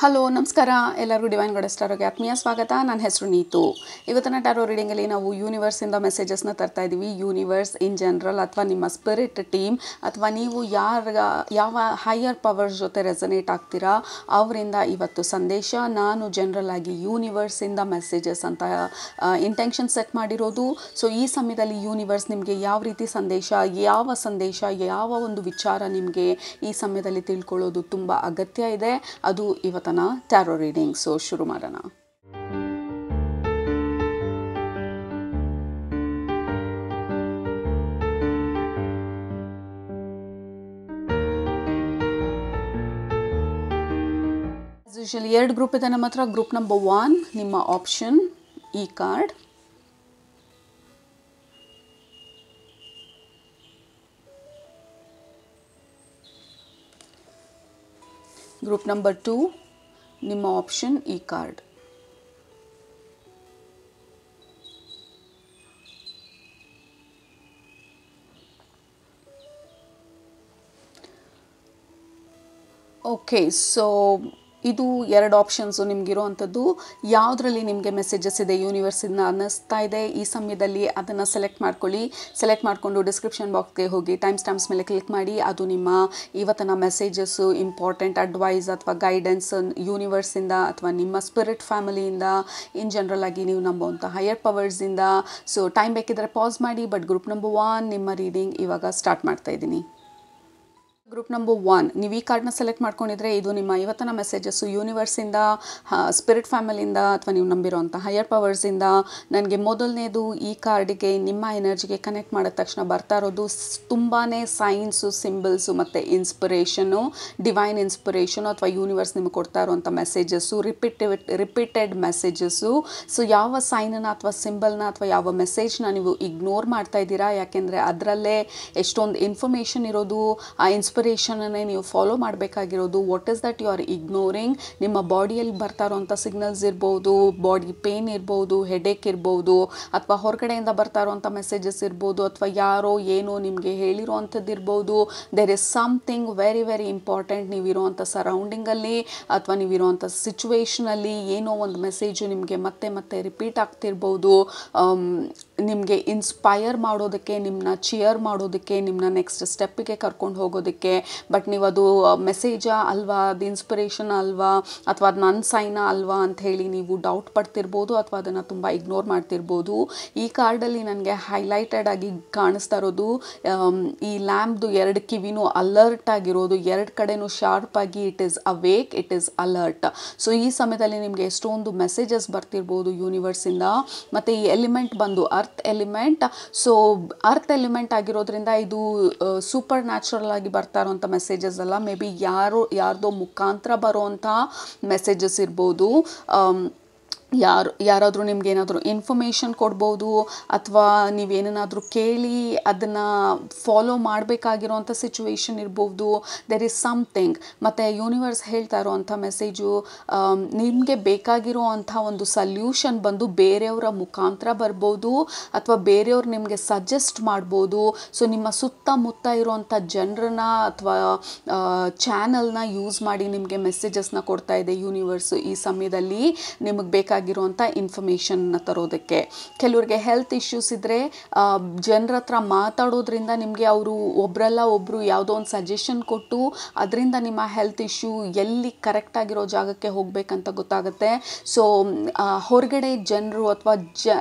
Hello ನಮಸ್ಕಾರ ಎಲ್ಲರಿಗೂ divine goddess ಟಾರೋಗೆ ಆತ್ಮೀಯ ಸ್ವಾಗತ. ನನ್ನ ಹೆಸರು ನೀತು. ಇವತ್ತಿನ ಟಾರೋ ರೀಡಿಂಗಲ್ಲಿ ನಾವು ಯೂನಿವರ್ಸಿಂದ ಮೆಸೇಜಸ್ನ ತರ್ತಾ ಇದ್ದೀವಿ. ಯೂನಿವರ್ಸ್ ಇನ್ ಜನರಲ್ ಅಥವಾ ನಿಮ್ಮ ಸ್ಪಿರಿಟ್ ಟೀಮ್ ಅಥವಾ ನೀವು ಯಾವ ಹೈಯರ್ ಪವರ್ಸ್ ಜೊತೆ ರೆಸನೇಟ್ ಆಗ್ತೀರಾ ಅವರಿಂದ ಇವತ್ತು ಸಂದೇಶ. ನಾನು ಜನರಲ್ ಆಗಿ ಯೂನಿವರ್ಸಿಂದ ಮೆಸೇಜಸ್ ಅಂತ ಇಂಟೆನ್ಷನ್ ಸೆಟ್ ಮಾಡಿರೋದು. ಸೊ ಈ ಸಮಯದಲ್ಲಿ ಯೂನಿವರ್ಸ್ ನಿಮಗೆ ಯಾವ ರೀತಿ ಸಂದೇಶ, ಯಾವ ಒಂದು ವಿಚಾರ ನಿಮಗೆ ಈ ಸಮಯದಲ್ಲಿ ತಿಳ್ಕೊಳ್ಳೋದು ತುಂಬ ಅಗತ್ಯ ಇದೆ, ಅದು ಇವತ್ತಿನ ಟ್ಯಾರೋ ರೀಡಿಂಗ್. ಸೊ ಶುರು ಮಾಡೋಣ. ಯೂಶಲಿ 2 ಗ್ರೂಪ್ ಇದೆ ನಮ್ಮ ಹತ್ರ. ಗ್ರೂಪ್ ನಂಬರ್ 1 ನಿಮ್ಮ ಆಪ್ಷನ್ ಈ ಕಾರ್ಡ್, ಗ್ರೂಪ್ ನಂಬರ್ 2 ನಿಮ್ಮ ಆಪ್ಷನ್ ಈ ಕಾರ್ಡ್. ಓಕೆ, ಸೊ ಇದು 2 ಆಪ್ಷನ್ಸು ನಿಮಗಿರೋವಂಥದ್ದು. ಯಾವುದರಲ್ಲಿ ನಿಮಗೆ ಮೆಸೇಜಸ್ ಇದೆ ಯೂನಿವರ್ಸಿಂದ ಅನ್ನಿಸ್ತಾ ಇದೆ ಈ ಸಮಯದಲ್ಲಿ ಅದನ್ನು ಸೆಲೆಕ್ಟ್ ಮಾಡ್ಕೊಳ್ಳಿ. ಸೆಲೆಕ್ಟ್ ಮಾಡಿಕೊಂಡು ಡಿಸ್ಕ್ರಿಪ್ಷನ್ ಬಾಕ್ಸ್ಗೆ ಹೋಗಿ ಟೈಮ್ ಸ್ಟಾಂಪ್ಸ್ ಮೇಲೆ ಕ್ಲಿಕ್ ಮಾಡಿ. ಅದು ನಿಮ್ಮ ಇವತ್ತಿನ ಮೆಸೇಜಸ್ಸು, ಇಂಪಾರ್ಟೆಂಟ್ ಅಡ್ವೈಸ್ ಅಥವಾ ಗೈಡೆನ್ಸ್ ಯೂನಿವರ್ಸಿಂದ ಅಥವಾ ನಿಮ್ಮ ಸ್ಪಿರಿಟ್ ಫ್ಯಾಮಿಲಿಯಿಂದ, ಇನ್ ಜನರಲ್ ಆಗಿ ನೀವು ನಂಬುವಂಥ ಹೈಯರ್ ಪವರ್ಸಿಂದ. ಸೊ ಟೈಮ್ ಬೇಕಿದ್ರೆ ಪಾಸ್ ಮಾಡಿ. ಬಟ್ ಗ್ರೂಪ್ ನಂಬರ್ 1 ನಿಮ್ಮ ರೀಡಿಂಗ್ ಇವಾಗ ಸ್ಟಾರ್ಟ್ ಮಾಡ್ತಾ ಇದ್ದೀನಿ. ಗ್ರೂಪ್ ನಂಬರ್ 1 ನೀವು ಈ ಕಾರ್ಡ್ನ ಸೆಲೆಕ್ಟ್ ಮಾಡ್ಕೊಂಡಿದ್ರೆ ಇದು ನಿಮ್ಮ ಇವತ್ತಿನ ಮೆಸೇಜಸ್ಸು ಯೂನಿವರ್ಸಿಂದ, ಸ್ಪಿರಿಟ್ ಫ್ಯಾಮಿಲಿಯಿಂದ ಅಥವಾ ನೀವು ನಂಬಿರೋಂಥ ಹೈಯರ್ ಪವರ್ಸಿಂದ. ನನಗೆ ಮೊದಲನೇದು ಈ ಕಾರ್ಡಿಗೆ ನಿಮ್ಮ ಎನರ್ಜಿಗೆ ಕನೆಕ್ಟ್ ಮಾಡಿದ ತಕ್ಷಣ ಬರ್ತಾ ಇರೋದು ತುಂಬಾ ಸೈನ್ಸು, ಸಿಂಬಲ್ಸು ಮತ್ತು ಇನ್ಸ್ಪಿರೇಷನು, ಡಿವೈನ್ ಇನ್ಸ್ಪಿರೇಷನು ಅಥವಾ ಯೂನಿವರ್ಸ್ ನಿಮಗೆ ಕೊಡ್ತಾ ಇರೋವಂಥ ಮೆಸೇಜಸ್ಸು, ರಿಪೀಟೆಡ್ ಮೆಸೇಜಸ್ಸು. ಸೊ ಯಾವ ಸೈನನ್ನು ಅಥವಾ ಸಿಂಬಲ್ನ ಅಥವಾ ಯಾವ ಮೆಸೇಜ್ನ ನೀವು ಇಗ್ನೋರ್ ಮಾಡ್ತಾ ಇದ್ದೀರಾ, ಯಾಕೆಂದರೆ ಅದರಲ್ಲೇ ಎಷ್ಟೊಂದು ಇನ್ಫಾರ್ಮೇಷನ್ ಇರೋದು. ಆ ಇನ್ಸ್ಪಿರೇಷನನ್ನೇ ನೀವು ಫಾಲೋ ಮಾಡಬೇಕಾಗಿರೋದು. What is that you are ignoring? ನಿಮ್ಮ ಬಾಡಿಯಲ್ಲಿ ಬರ್ತಾ ಇರೋಂಥ ಸಿಗ್ನಲ್ಸ್ ಇರ್ಬೋದು, ಬಾಡಿ ಪೇನ್ ಇರ್ಬೋದು, ಹೆಡೇಕ್ ಇರ್ಬೋದು, ಅಥವಾ ಹೊರಗಡೆಯಿಂದ ಬರ್ತಾ ಇರೋಂಥ ಮೆಸೇಜಸ್ ಇರ್ಬೋದು, ಅಥವಾ ಯಾರೋ ಏನೋ ನಿಮಗೆ ಹೇಳಿರೋವಂಥದ್ದು ಇರ್ಬೋದು. There is something very very important. ನೀವಿರೋವಂಥ ಸರೌಂಡಿಂಗಲ್ಲಿ ಅಥವಾ ನೀವಿರೋವಂಥ ಸಿಚುವೇಷನಲ್ಲಿ ಏನೋ ಒಂದು ಮೆಸೇಜು ನಿಮಗೆ ಮತ್ತೆ ಮತ್ತೆ ರಿಪೀಟ್ ಆಗ್ತಿರ್ಬೋದು. ನಿಮಗೆ ಇನ್ಸ್ಪೈರ್ ಮಾಡೋದಕ್ಕೆ, ನಿಮ್ಮನ್ನ ಚಿಯರ್ ಮಾಡೋದಕ್ಕೆ, ನಿಮ್ಮನ್ನ ನೆಕ್ಸ್ಟ್ ಸ್ಟೆಪ್ಪಿಗೆ ಕರ್ಕೊಂಡು ಹೋಗೋದಕ್ಕೆ. ಬಟ್ ನೀವು ಅದು ಮೆಸೇಜಾ ಅಲ್ವಾ, ಅದು ಇನ್ಸ್ಪಿರೇಷನ್ ಅಲ್ವಾ, ಅಥವಾ ಅದು ನನ್ನ ಸೈನಾ ಅಲ್ವಾ ಅಂತ ಹೇಳಿ ನೀವು ಡೌಟ್ ಪಡ್ತಿರ್ಬೋದು ಅಥವಾ ಅದನ್ನು ತುಂಬ ಇಗ್ನೋರ್ ಮಾಡ್ತಿರ್ಬೋದು. ಈ ಕಾರ್ಡಲ್ಲಿ ನನಗೆ ಹೈಲೈಟೆಡ್ ಆಗಿ ಕಾಣಿಸ್ತಾ ಇರೋದು ಈ ಲ್ಯಾಂಪ್ದು 2 ಕಿವಿನೂ ಅಲರ್ಟ್ ಆಗಿರೋದು, 2 ಕಡೆನೂ ಶಾರ್ಪ್ ಆಗಿ it is awake, it is alert. So ಈ ಸಮಯದಲ್ಲಿ ನಿಮಗೆ ಎಷ್ಟೊಂದು ಮೆಸೇಜಸ್ ಬರ್ತಿರ್ಬೋದು ಯೂನಿವರ್ಸಿಂದ. ಮತ್ತು ಈ ಎಲಿಮೆಂಟ್ ಬಂದು earth element. So earth element ಆಗಿರೋದ್ರಿಂದ ಇದು ಸೂಪರ್ ನ್ಯಾಚುರಲ್ ಆಗಿ ಬರ್ತಾ ಇರೋಂಥ ಮೆಸೇಜಸ್ ಅಲ್ಲ. ಮೇ ಬಿ ಯಾರ್ದೋ ಮುಖಾಂತರ ಬರೋವಂಥ ಮೆಸೇಜಸ್ ಇರ್ಬೋದು. ಯಾರಾದರೂ ನಿಮ್ಗೆ ಏನಾದರೂ ಇನ್ಫಾರ್ಮೇಷನ್ ಕೊಡ್ಬೋದು, ಅಥವಾ ನೀವೇನಾದರೂ ಕೇಳಿ ಅದನ್ನು ಫಾಲೋ ಮಾಡಬೇಕಾಗಿರೋಂಥ ಸಿಚುವೇಶನ್ ಇರ್ಬೋದು. There is something. ಮತ್ತು ಯೂನಿವರ್ಸ್ ಹೇಳ್ತಾ ಇರೋವಂಥ ಮೆಸೇಜು ನಿಮಗೆ ಬೇಕಾಗಿರೋ ಅಂಥ ಒಂದು ಸಲ್ಯೂಷನ್ ಬಂದು ಬೇರೆಯವರ ಮುಖಾಂತರ ಬರ್ಬೋದು, ಅಥವಾ ಬೇರೆಯವ್ರು ನಿಮಗೆ ಸಜೆಸ್ಟ್ ಮಾಡ್ಬೋದು. ಸೊ ನಿಮ್ಮ ಸುತ್ತಮುತ್ತ ಇರೋವಂಥ ಜನರನ್ನ ಅಥವಾ ಚಾನಲ್ನ ಯೂಸ್ ಮಾಡಿ ನಿಮಗೆ ಮೆಸೇಜಸ್ನ ಕೊಡ್ತಾ ಇದೆ ಯೂನಿವರ್ಸು ಈ ಸಮಯದಲ್ಲಿ ನಿಮಗೆ ಬೇಕಾಗಿರುವಂಥ ಇನ್ಫಾರ್ಮೇಷನ್ನ ತರೋದಕ್ಕೆ. ಕೆಲವ್ರಿಗೆ ಹೆಲ್ತ್ ಇಶ್ಯೂಸ್ ಇದ್ದರೆ ಜನರ ಹತ್ರ ಮಾತಾಡೋದ್ರಿಂದ ನಿಮಗೆ ಅವರು ಒಬ್ಬರಲ್ಲ ಒಬ್ಬರು ಯಾವುದೋ ಒಂದು ಸಜೆಷನ್ ಕೊಟ್ಟು ಅದರಿಂದ ನಿಮ್ಮ ಹೆಲ್ತ್ ಇಶ್ಯೂ ಎಲ್ಲಿ ಕರೆಕ್ಟಾಗಿರೋ ಜಾಗಕ್ಕೆ ಹೋಗಬೇಕಂತ ಗೊತ್ತಾಗುತ್ತೆ. ಸೊ ಹೊರಗಡೆ ಜನರು ಅಥವಾ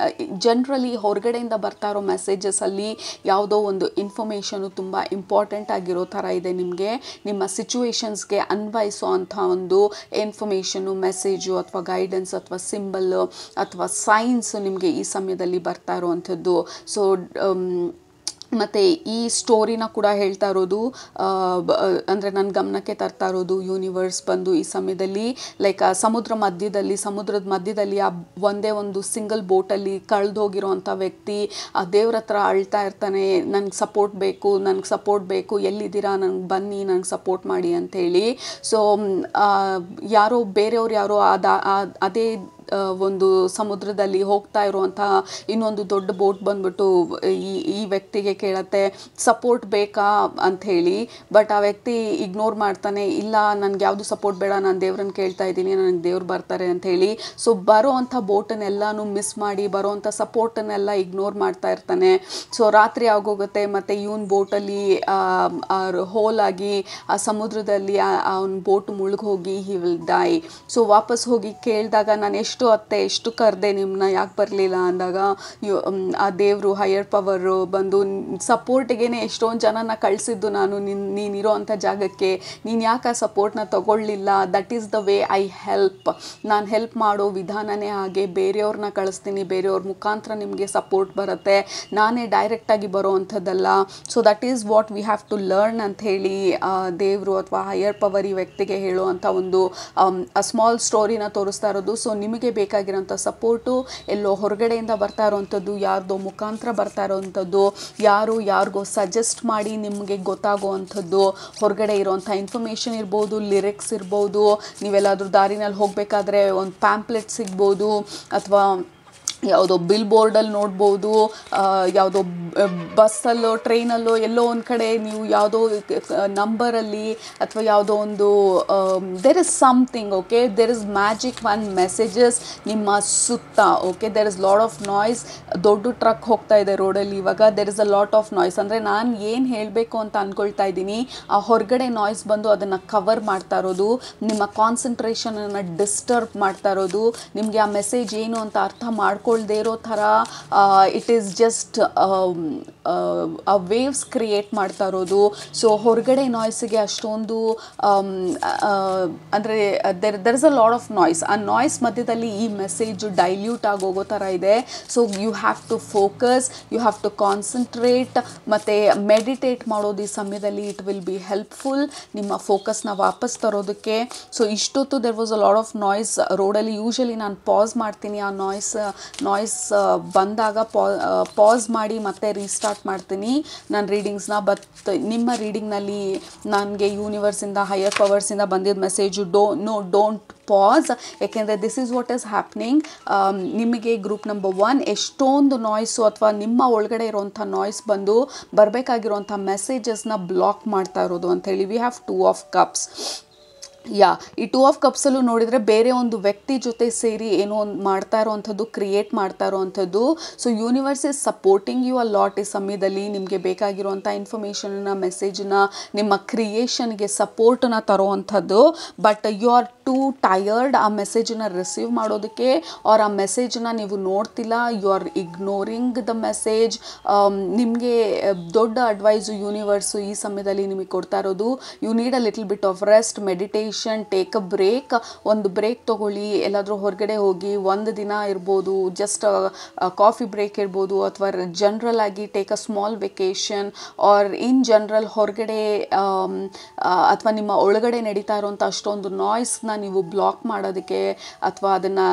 ಜನರಲಿ ಹೊರಗಡೆಯಿಂದ ಬರ್ತಾ ಇರೋ ಮೆಸೇಜಸಲ್ಲಿ ಯಾವುದೋ ಒಂದು ಇನ್ಫಾರ್ಮೇಷನು ತುಂಬ ಇಂಪಾರ್ಟೆಂಟ್ ಆಗಿರೋ ಥರ ಇದೆ. ನಿಮಗೆ ನಿಮ್ಮ ಸಿಚುವೇಶನ್ಸ್ಗೆ ಅನ್ವಯಿಸೋ ಅಂಥ ಒಂದು ಇನ್ಫಾರ್ಮೇಷನು, ಮೆಸೇಜು ಅಥವಾ ಗೈಡೆನ್ಸ್ ಅಥವಾ ಸಿಂಬಲ್ ಅಥವಾ ಸೈನ್ಸ್ ನಿಮಗೆ ಈ ಸಮಯದಲ್ಲಿ ಬರ್ತಾ ಇರುವಂಥದ್ದು. ಸೊ ಮತ್ತು ಈ ಸ್ಟೋರಿನ ಕೂಡ ಹೇಳ್ತಾ ಇರೋದು, ಅಂದರೆ ನನ್ನ ಗಮನಕ್ಕೆ ತರ್ತಾ ಇರೋದು ಯೂನಿವರ್ಸ್ ಬಂದು ಈ ಸಮಯದಲ್ಲಿ ಲೈಕ್ ಸಮುದ್ರದ ಮಧ್ಯದಲ್ಲಿ ಆ ಒಂದೇ ಒಂದು ಸಿಂಗಲ್ ಬೋಟಲ್ಲಿ ಕಳೆದೋಗಿರೋವಂಥ ವ್ಯಕ್ತಿ ಆ ದೇವ್ರ ಹತ್ರ ಅಳ್ತಾ ಇರ್ತಾನೆ, ನನಗೆ ಸಪೋರ್ಟ್ ಬೇಕು, ಎಲ್ಲಿದ್ದೀರಾ, ನನಗೆ ಬನ್ನಿ, ನನಗೆ ಸಪೋರ್ಟ್ ಮಾಡಿ ಅಂಥೇಳಿ. ಸೊ ಬೇರೆಯವ್ರು ಯಾರೋ ಅದೇ ಒಂದು ಸಮುದ್ರದಲ್ಲಿ ಹೋಗ್ತಾ ಇರುವಂತಹ ಇನ್ನೊಂದು ದೊಡ್ಡ ಬೋಟ್ ಬಂದ್ಬಿಟ್ಟು ಈ ವ್ಯಕ್ತಿಗೆ ಕೇಳತ್ತೆ ಸಪೋರ್ಟ್ ಬೇಕಾ ಅಂತ ಹೇಳಿ. ಬಟ್ ಆ ವ್ಯಕ್ತಿ ಇಗ್ನೋರ್ ಮಾಡ್ತಾನೆ, ಇಲ್ಲ ನನಗೆ ಯಾವುದು ಸಪೋರ್ಟ್ ಬೇಡ, ನಾನು ದೇವ್ರನ್ನ ಕೇಳ್ತಾ ಇದ್ದೀನಿ, ನನಗೆ ದೇವ್ರು ಬರ್ತಾರೆ ಅಂತ ಹೇಳಿ. ಸೊ ಬರೋವಂಥ ಬೋಟನ್ನೆಲ್ಲನೂ ಮಿಸ್ ಮಾಡಿ ಬರೋವಂಥ ಸಪೋರ್ಟನ್ನೆಲ್ಲ ಇಗ್ನೋರ್ ಮಾಡ್ತಾ ಇರ್ತಾನೆ. ಸೊ ರಾತ್ರಿ ಆಗೋಗುತ್ತೆ, ಮತ್ತು ಇವನ್ ಬೋಟಲ್ಲಿ ಹೋಲ್ ಆಗಿ ಆ ಸಮುದ್ರದಲ್ಲಿ ಅವನ ಬೋಟ್ ಮುಳುಗೋಗಿ ಹಿ ವಿಲ್ ಡೈ. ಸೊ ವಾಪಸ್ ಹೋಗಿ ಕೇಳಿದಾಗ ನಾನು ಎಷ್ಟು ಅತ್ತೆ ಎಷ್ಟು ಕರೆದೆ ನಿಮ್ಮನ್ನ, ಯಾಕೆ ಬರಲಿಲ್ಲ ಅಂದಾಗ ಆ ದೇವರು ಹೈಯರ್ ಪವರು ಬಂದು ಸಪೋರ್ಟಿಗೇನೆ ಎಷ್ಟೊಂದು ಜನನ ಕಳಿಸಿದ್ದು ನಾನು ನೀನಿರೋ ಅಂಥ ಜಾಗಕ್ಕೆ, ನೀನು ಯಾಕೆ ಆ ಸಪೋರ್ಟ್ನ ತಗೊಳ್ಳಿಲ್ಲ, that is the way I help. ನಾನು ಹೆಲ್ಪ್ ಮಾಡೋ ವಿಧಾನನೇ ಹಾಗೆ, ಬೇರೆಯವ್ರನ್ನ ಕಳಿಸ್ತೀನಿ, ಬೇರೆಯವ್ರ ಮುಖಾಂತರ ನಿಮಗೆ ಸಪೋರ್ಟ್ ಬರುತ್ತೆ, ನಾನೇ ಡೈರೆಕ್ಟಾಗಿ ಬರೋ ಅಂಥದ್ದಲ್ಲ. So that is what we have to learn ಅಂತ ಹೇಳಿ ದೇವರು ಅಥವಾ ಹೈಯರ್ ಪವರ್ ಈ ವ್ಯಕ್ತಿಗೆ ಹೇಳುವಂಥ ಒಂದು ಸ್ಮಾಲ್ ಸ್ಟೋರಿನ ತೋರಿಸ್ತಾ ಇರೋದು. ಸೊ ನಿಮಗೆ ಬೇಕಾಗಿರೋಂಥ ಸಪೋರ್ಟು ಎಲ್ಲೋ ಹೊರಗಡೆಯಿಂದ ಬರ್ತಾ ಇರೋವಂಥದ್ದು, ಯಾರ್ದೋ ಮುಖಾಂತರ ಬರ್ತಾ ಇರೋವಂಥದ್ದು, ಯಾರಿಗೋ ಸಜೆಸ್ಟ್ ಮಾಡಿ ನಿಮಗೆ ಗೊತ್ತಾಗೋ ಅಂಥದ್ದು, ಹೊರಗಡೆ ಇರೋವಂಥ ಇನ್ಫಾರ್ಮೇಷನ್ ಇರ್ಬೋದು, ಲಿರಿಕ್ಸ್ ಇರ್ಬೋದು, ನೀವೆಲ್ಲಾದರೂ ದಾರಿನಲ್ಲಿ ಹೋಗಬೇಕಾದ್ರೆ ಒಂದು ಪ್ಯಾಂಪ್ಲೆಟ್ ಸಿಗ್ಬೋದು, ಅಥವಾ ಯಾವುದೋ ಬಿಲ್ ಬೋರ್ಡಲ್ಲಿ ನೋಡ್ಬೋದು, ಯಾವುದೋ ಬಸ್ಸಲ್ಲೋ ಟ್ರೈನಲ್ಲೋ ಎಲ್ಲೋ ಒಂದು ಕಡೆ ನೀವು ಯಾವುದೋ ನಂಬರಲ್ಲಿ ಅಥವಾ ಯಾವುದೋ ಒಂದು there is something. Okay, there is magic one messages ನಿಮ್ಮ ಸುತ್ತ. Okay, there is lot of noise. ದೊಡ್ಡ ಟ್ರಕ್ ಹೋಗ್ತಾ ಇದೆ ರೋಡಲ್ಲಿ ಇವಾಗ, there is a lot of noise. ಅಂದರೆ ನಾನು ಏನು ಹೇಳಬೇಕು ಅಂತ ಅಂದ್ಕೊಳ್ತಾ ಇದ್ದೀನಿ, ಆ ಹೊರಗಡೆ ನಾಯ್ಸ್ ಬಂದು ಅದನ್ನು ಕವರ್ ಮಾಡ್ತಾ ಇರೋದು, ನಿಮ್ಮ ಕಾನ್ಸಂಟ್ರೇಷನನ್ನು ಡಿಸ್ಟರ್ಬ್ ಮಾಡ್ತಾ ಇರೋದು, ನಿಮಗೆ ಆ ಮೆಸೇಜ್ ಏನು ಅಂತ ಅರ್ಥ ಮಾಡ್ಕೊಳ್ದೇ ಇರೋ ಥರ it is just waves create ಮಾಡ್ತಾ ಇರೋದು. ಸೊ ಹೊರಗಡೆ ನಾಯ್ಸಿಗೆ ಅಷ್ಟೊಂದು ಅಂದರೆ there is a lot of noise. ಆ ನಾಯ್ಸ್ ಮಧ್ಯದಲ್ಲಿ ಈ ಮೆಸೇಜು ಡೈಲ್ಯೂಟ್ ಆಗೋಗೋ ಥರ ಇದೆ. So you have to focus, you have to concentrate, ಮತ್ತು ಮೆಡಿಟೇಟ್ ಮಾಡೋದು ಈ ಸಮಯದಲ್ಲಿ ಇಟ್ ವಿಲ್ ಬಿ ಹೆಲ್ಪ್ಫುಲ್ ನಿಮ್ಮ ಫೋಕಸ್ನ ವಾಪಸ್ ತರೋದಕ್ಕೆ. ಸೊ ಇಷ್ಟೊತ್ತು there was a lot of noise ರೋಡಲ್ಲಿ. ಯೂಶಲಿ ನಾನು ಪಾಸ್ ಮಾಡ್ತೀನಿ, ಆ ನಾಯ್ಸ್ ಬಂದಾಗ ಪಾಸ್ ಮಾಡಿ ಮತ್ತೆ ರೀಸ್ಟಾರ್ಟ್ ಮಾಡ್ತೀನಿ ನಾನು ರೀಡಿಂಗ್ಸ್ನ. ಬಟ್ ನಿಮ್ಮ ರೀಡಿಂಗ್ನಲ್ಲಿ ನನಗೆ ಯೂನಿವರ್ಸಿಂದ ಹೈಯರ್ ಪವರ್ಸಿಂದ ಬಂದಿದ್ದ ಮೆಸೇಜು ಡೋಂಟ್ ಪಾಸ್, ಯಾಕೆಂದರೆ this is what is happening. ನಿಮಗೆ ಗ್ರೂಪ್ ನಂಬರ್ 1 ಎಷ್ಟೊಂದು ನಾಯ್ಸು ಅಥವಾ ನಿಮ್ಮ ಒಳಗಡೆ ಇರೋವಂಥ ನಾಯ್ಸ್ ಬಂದು ಬರಬೇಕಾಗಿರೋಂಥ ಮೆಸೇಜಸ್ನ ಬ್ಲಾಕ್ ಮಾಡ್ತಾ ಇರೋದು ಅಂಥೇಳಿ. We have 2 of cups. ಈ 2 ಆಫ್ ಕಪ್ಸಲ್ಲೂ ನೋಡಿದರೆ ಬೇರೆ ಒಂದು ವ್ಯಕ್ತಿ ಜೊತೆ ಸೇರಿ ಏನೋ ಒಂದು ಮಾಡ್ತಾ ಇರೋವಂಥದ್ದು, ಕ್ರಿಯೇಟ್ ಮಾಡ್ತಾ ಇರೋವಂಥದ್ದು. So universe is supporting you a lot ಈ ಸಮಯದಲ್ಲಿ. ನಿಮಗೆ ಬೇಕಾಗಿರುವಂಥ ಇನ್ಫಾರ್ಮೇಷನ್ನ, ಮೆಸೇಜನ್ನ, ನಿಮ್ಮ ಕ್ರಿಯೇಷನ್ಗೆ ಸಪೋರ್ಟನ್ನ ತರೋವಂಥದ್ದು. But you are too tired ಆ ಮೆಸೇಜನ್ನ ರಿಸೀವ್ ಮಾಡೋದಕ್ಕೆ, ಆರ್ ಆ ಮೆಸೇಜನ್ನ ನೀವು ನೋಡ್ತಿಲ್ಲ, you are ignoring the message. ನಿಮಗೆ ದೊಡ್ಡ ಅಡ್ವೈಸು ಯೂನಿವರ್ಸು ಈ ಸಮಯದಲ್ಲಿ ನಿಮಗೆ ಕೊಡ್ತಾ ಇರೋದು, you need a little bit of rest, meditation, take a break. ಒಂದು ಬ್ರೇಕ್ ತೊಗೊಳ್ಳಿ, ಎಲ್ಲಾದರೂ ಹೊರಗಡೆ ಹೋಗಿ, ಒಂದು ದಿನ ಇರ್ಬೋದು, ಜಸ್ಟ್ ಕಾಫಿ ಬ್ರೇಕ್ ಇರ್ಬೋದು, ಅಥವಾ ಜನರಲ್ ಆಗಿ take a small vacation, or in general ಹೊರಗಡೆ ಅಥವಾ ನಿಮ್ಮ ಒಳಗಡೆ ನಡೀತಾ ಇರೋಂಥ ಅಷ್ಟೊಂದು ನಾಯ್ಸ್ನ ನೀವು ಬ್ಲಾಕ್ ಮಾಡೋದಕ್ಕೆ ಅಥವಾ ಅದನ್ನು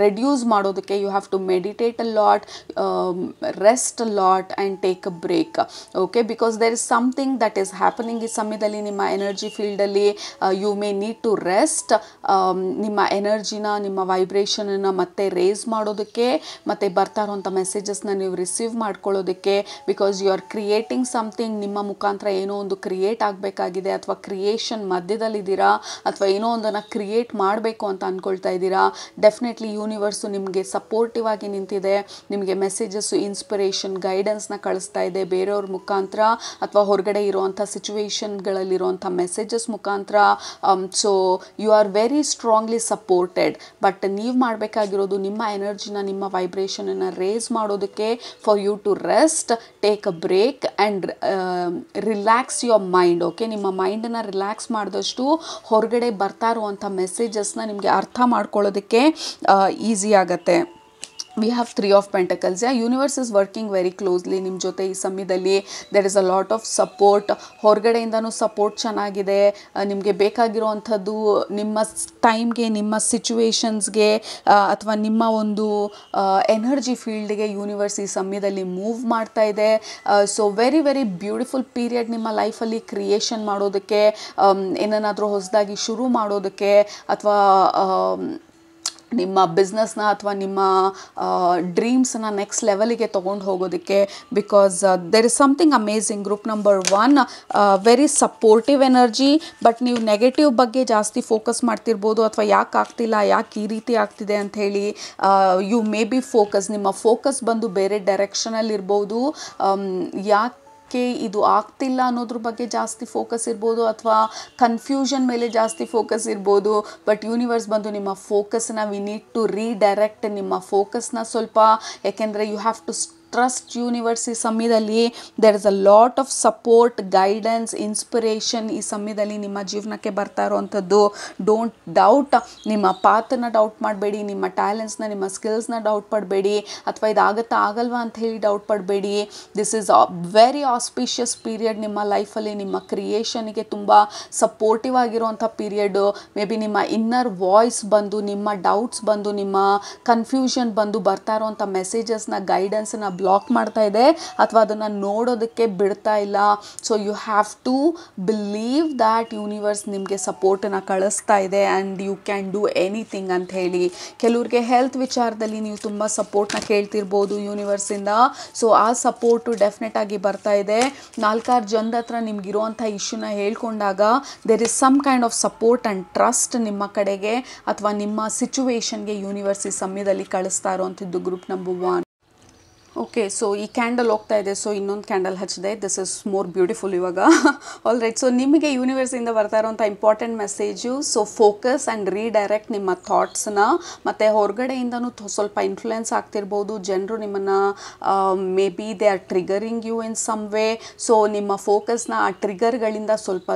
ರೆಡ್ಯೂಸ್ ಮಾಡೋದಕ್ಕೆ you have to meditate a lot, rest a lot and take a break. Okay, because there is something that is happening ಈ ಸಮಯದಲ್ಲಿ ನಿಮ್ಮ ಎನರ್ಜಿ ಫೀಲ್ಡಲ್ಲಿ. You may need to rest. ನಿಮ್ಮ ಎನರ್ಜಿನ, ನಿಮ್ಮ ವೈಬ್ರೇಷನನ್ನು ಮತ್ತೆ ರೇಸ್ ಮಾಡೋದಕ್ಕೆ, ಮತ್ತು ಬರ್ತಾ ಇರೋಂಥ ಮೆಸೇಜಸ್ನ ನೀವು ರಿಸೀವ್ ಮಾಡ್ಕೊಳ್ಳೋದಕ್ಕೆ. Because you are creating something, ನಿಮ್ಮ ಮುಖಾಂತರ ಏನೋ ಒಂದು ಕ್ರಿಯೇಟ್ ಆಗಬೇಕಾಗಿದೆ, ಅಥವಾ ಕ್ರಿಯೇಷನ್ ಮಧ್ಯದಲ್ಲಿದ್ದೀರಾ, ಅಥವಾ ಏನೋ ಒಂದನ್ನು ಕ್ರಿಯೇಟ್ ಮಾಡಬೇಕು ಅಂತ ಅಂದ್ಕೊಳ್ತಾ ಇದ್ದೀರಾ. ಡೆಫಿನೆಟ್ಲಿ ಯೂನಿವರ್ಸು ನಿಮಗೆ ಸಪೋರ್ಟಿವ್ ಆಗಿ ನಿಂತಿದೆ, ನಿಮಗೆ ಮೆಸೇಜಸ್ಸು, ಇನ್ಸ್ಪಿರೇಷನ್, ಗೈಡೆನ್ಸ್ನ ಕಳಿಸ್ತಾ ಇದೆ ಬೇರೆಯವ್ರ ಮುಖಾಂತರ, ಅಥವಾ ಹೊರಗಡೆ ಇರುವಂಥ ಸಿಚುವೇಶನ್ಗಳಲ್ಲಿರುವಂಥ ಮೆಸೇಜಸ್ ಮುಖಾಂತರ. So you are very strongly supported. But ನೀವು ಮಾಡಬೇಕಾಗಿರೋದು ನಿಮ್ಮ ಎನರ್ಜಿನ, ನಿಮ್ಮ ವೈಬ್ರೇಷನನ್ನು ರೇಸ್ ಮಾಡೋದಕ್ಕೆ, for you to rest, take a break and relax your mind. Okay, ನಿಮ್ಮ ಮೈಂಡನ್ನು ರಿಲ್ಯಾಕ್ಸ್ ಮಾಡಿದಷ್ಟು ಹೊರಗಡೆ ಬರ್ತಾ ಇರುವಂಥ ಮೆಸೇಜಸ್ನ ನಿಮಗೆ ಅರ್ಥ ಮಾಡ್ಕೊಳ್ಳೋದಕ್ಕೆ ಈಸಿ ಆಗುತ್ತೆ. We have 3 of pentacles. Universe is working very closely ನಿಮ್ಮ ಜೊತೆ ಈ ಸಮಯದಲ್ಲಿ. There is a lot of support. ಹೊರಗಡೆಯಿಂದನೂ ಸಪೋರ್ಟ್ ಚೆನ್ನಾಗಿದೆ. ನಿಮಗೆ ಬೇಕಾಗಿರುವಂಥದ್ದು ನಿಮ್ಮ ಟೈಮ್ಗೆ, ನಿಮ್ಮ ಸಿಚುವೇಶನ್ಸ್ಗೆ, ಅಥವಾ ನಿಮ್ಮ ಒಂದು ಎನರ್ಜಿ ಫೀಲ್ಡ್ಗೆ ಯೂನಿವರ್ಸ್ ಈ ಸಮಯದಲ್ಲಿ ಮೂವ್ ಮಾಡ್ತಾ ಇದೆ. So very very beautiful period ನಿಮ್ಮ ಲೈಫಲ್ಲಿ ಕ್ರಿಯೇಷನ್ ಮಾಡೋದಕ್ಕೆ, ಏನನ್ನಾದರೂ ಹೊಸದಾಗಿ ಶುರು ಮಾಡೋದಕ್ಕೆ, ಅಥವಾ ನಿಮ್ಮ ಬಿಸ್ನೆಸ್ನ ಅಥವಾ ನಿಮ್ಮ ಡ್ರೀಮ್ಸನ್ನ ನೆಕ್ಸ್ಟ್ ಲೆವೆಲಿಗೆ ತೊಗೊಂಡು ಹೋಗೋದಕ್ಕೆ. Because there is something amazing. Group number 1 very supportive energy. But ನೀವು ನೆಗೆಟಿವ್ ಬಗ್ಗೆ ಜಾಸ್ತಿ ಫೋಕಸ್ ಮಾಡ್ತಿರ್ಬೋದು, ಅಥವಾ ಯಾಕೆ ಆಗ್ತಿಲ್ಲ, ಯಾಕೆ ಈ ರೀತಿ ಆಗ್ತಿದೆ ಅಂಥೇಳಿ ಯು ಮೇ ಬಿ ನಿಮ್ಮ ಫೋಕಸ್ ಬಂದು ಬೇರೆ ಡೈರೆಕ್ಷನಲ್ಲಿ ಇರ್ಬೋದು. ಯಾಕೆ ಇದು ಆಗ್ತಿಲ್ಲ ಅನ್ನೋದ್ರ ಬಗ್ಗೆ ಜಾಸ್ತಿ ಫೋಕಸ್ ಇರ್ಬೋದು, ಅಥವಾ ಕನ್ಫ್ಯೂಷನ್ ಮೇಲೆ ಜಾಸ್ತಿ ಫೋಕಸ್ ಇರ್ಬೋದು. ಬಟ್ ಯೂನಿವರ್ಸ್ ಬಂದು ನಿಮ್ಮ ಫೋಕಸ್ನ ವಿ ನೀಡ್ ಟು ರೀಡೈರೆಕ್ಟ್ ನಿಮ್ಮ ಫೋಕಸ್ನ ಸ್ವಲ್ಪ. ಯಾಕೆಂದರೆ you have to trust universe. ಈ ಸಮಯದಲ್ಲಿ there is a lot of support, guidance, inspiration ಈ ಸಮಯದಲ್ಲಿ ನಿಮ್ಮ ಜೀವನಕ್ಕೆ ಬರ್ತಾ ಇರೋವಂಥದ್ದು. Don't doubt. ನಿಮ್ಮ ಪಾತನ್ನು ಡೌಟ್ ಮಾಡಬೇಡಿ, ನಿಮ್ಮ ಟ್ಯಾಲೆಂಟ್ಸ್ನ, ನಿಮ್ಮ ಸ್ಕಿಲ್ಸ್ನ ಡೌಟ್ ಪಡಬೇಡಿ, ಅಥವಾ ಇದಾಗತ್ತಾ ಆಗಲ್ವಾ ಅಂತ ಹೇಳಿ ಡೌಟ್ ಪಡಬೇಡಿ. This is very auspicious period ನಿಮ್ಮ ಲೈಫಲ್ಲಿ. ನಿಮ್ಮ ಕ್ರಿಯೇಷನ್ಗೆ ತುಂಬ ಸಪೋರ್ಟಿವ್ ಆಗಿರುವಂಥ ಪೀರಿಯಡು. ಮೇ ಬಿ ನಿಮ್ಮ ಇನ್ನರ್ ವಾಯ್ಸ್ ಬಂದು, ನಿಮ್ಮ ಡೌಟ್ಸ್ ಬಂದು, ನಿಮ್ಮ ಕನ್ಫ್ಯೂಷನ್ ಬಂದು ಬರ್ತಾ ಇರೋವಂಥ ಮೆಸೇಜಸ್ನ, ಗೈಡೆನ್ಸನ್ನ ಬ್ಲಾಕ್ ಮಾಡ್ತಾ ಇದೆ, ಅಥವಾ ಅದನ್ನು ನೋಡೋದಕ್ಕೆ ಬಿಡ್ತಾ ಇಲ್ಲ. So you have to believe that universe ನಿಮಗೆ ಸಪೋರ್ಟನ್ನು ಕಳಿಸ್ತಾ ಇದೆ and you can do anything ಅಂತ ಹೇಳಿ. ಕೆಲವ್ರಿಗೆ ಹೆಲ್ತ್ ವಿಚಾರದಲ್ಲಿ ನೀವು ತುಂಬ ಸಪೋರ್ಟ್ನ ಕೇಳ್ತಿರ್ಬೋದು ಯೂನಿವರ್ಸಿಂದ. ಸೊ ಆ ಸಪೋರ್ಟು ಡೆಫಿನೆಟ್ ಆಗಿ ಬರ್ತಾ ಇದೆ. 4-6 ಜನದ ಹತ್ರ ನಿಮ್ಗಿರುವಂಥ ಇಶ್ಯೂನ ಹೇಳ್ಕೊಂಡಾಗ there is some kind of support and trust ನಿಮ್ಮ ಕಡೆಗೆ, ಅಥವಾ ನಿಮ್ಮ ಸಿಚುವೇಶನ್ಗೆ ಯೂನಿವರ್ಸ್ ಈ ಸಮಯದಲ್ಲಿ ಕಳಿಸ್ತಾ ಇರೋವಂಥದ್ದು. Group number 1. ಓಕೆ, ಸೊ ಈ ಕ್ಯಾಂಡಲ್ ಹೋಗ್ತಾ ಇದೆ. ಸೊ ಇನ್ನೊಂದು ಕ್ಯಾಂಡಲ್ ಹಚ್ಚಿದೆ. ದಿಸ್ ಇಸ್ ಮೋರ್ ಬ್ಯೂಟಿಫುಲ್ ಇವಾಗ. All right. ಸೊ ನಿಮಗೆ ಯೂನಿವರ್ಸಿಂದ ಬರ್ತಾ ಇರೋಂಥ important message, so focus and redirect ನಿಮ್ಮ ಥಾಟ್ಸ್ನ. ಮತ್ತು ಹೊರಗಡೆಯಿಂದನೂ ಸ್ವಲ್ಪ ಇನ್ಫ್ಲುಯೆನ್ಸ್ ಆಗ್ತಿರ್ಬೋದು. ಜನರು ನಿಮ್ಮನ್ನು may be they are triggering you in some way. So ನಿಮ್ಮ ಫೋಕಸ್ನ ಆ ಟ್ರಿಗರ್ಗಳಿಂದ ಸ್ವಲ್ಪ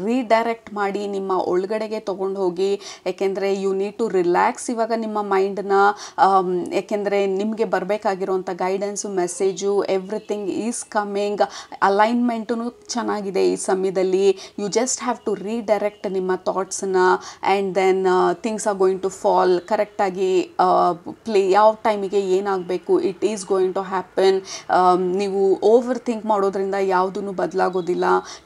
ರೀಡೈರೆಕ್ಟ್ ಮಾಡಿ ನಿಮ್ಮ ಒಳಗಡೆಗೆ ತೊಗೊಂಡು ಹೋಗಿ. ಯಾಕೆಂದರೆ ಯು ನೀಡ್ ಟು ರಿಲ್ಯಾಕ್ಸ್ ಇವಾಗ ನಿಮ್ಮ ಮೈಂಡನ್ನ. ಯಾಕೆಂದರೆ ನಿಮಗೆ ಬರಬೇಕಾಗಿರೋಂಥ guidance, message, everything is coming. ಅಲೈನ್ಮೆಂಟೂ ಚೆನ್ನಾಗಿದೆ ಈ ಸಮಯದಲ್ಲಿ. You just have to redirect ನಿಮ್ಮ ಥಾಟ್ಸನ್ನು and then things are going to fall ಕರೆಕ್ಟಾಗಿ. ಯಾವ ಟೈಮಿಗೆ ಏನಾಗಬೇಕು, it is going to happen. ನೀವು ಓವರ್ ಥಿಂಕ್ ಮಾಡೋದ್ರಿಂದ ಯಾವುದೂ ಬದಲಾಗೋದಿಲ್ಲ.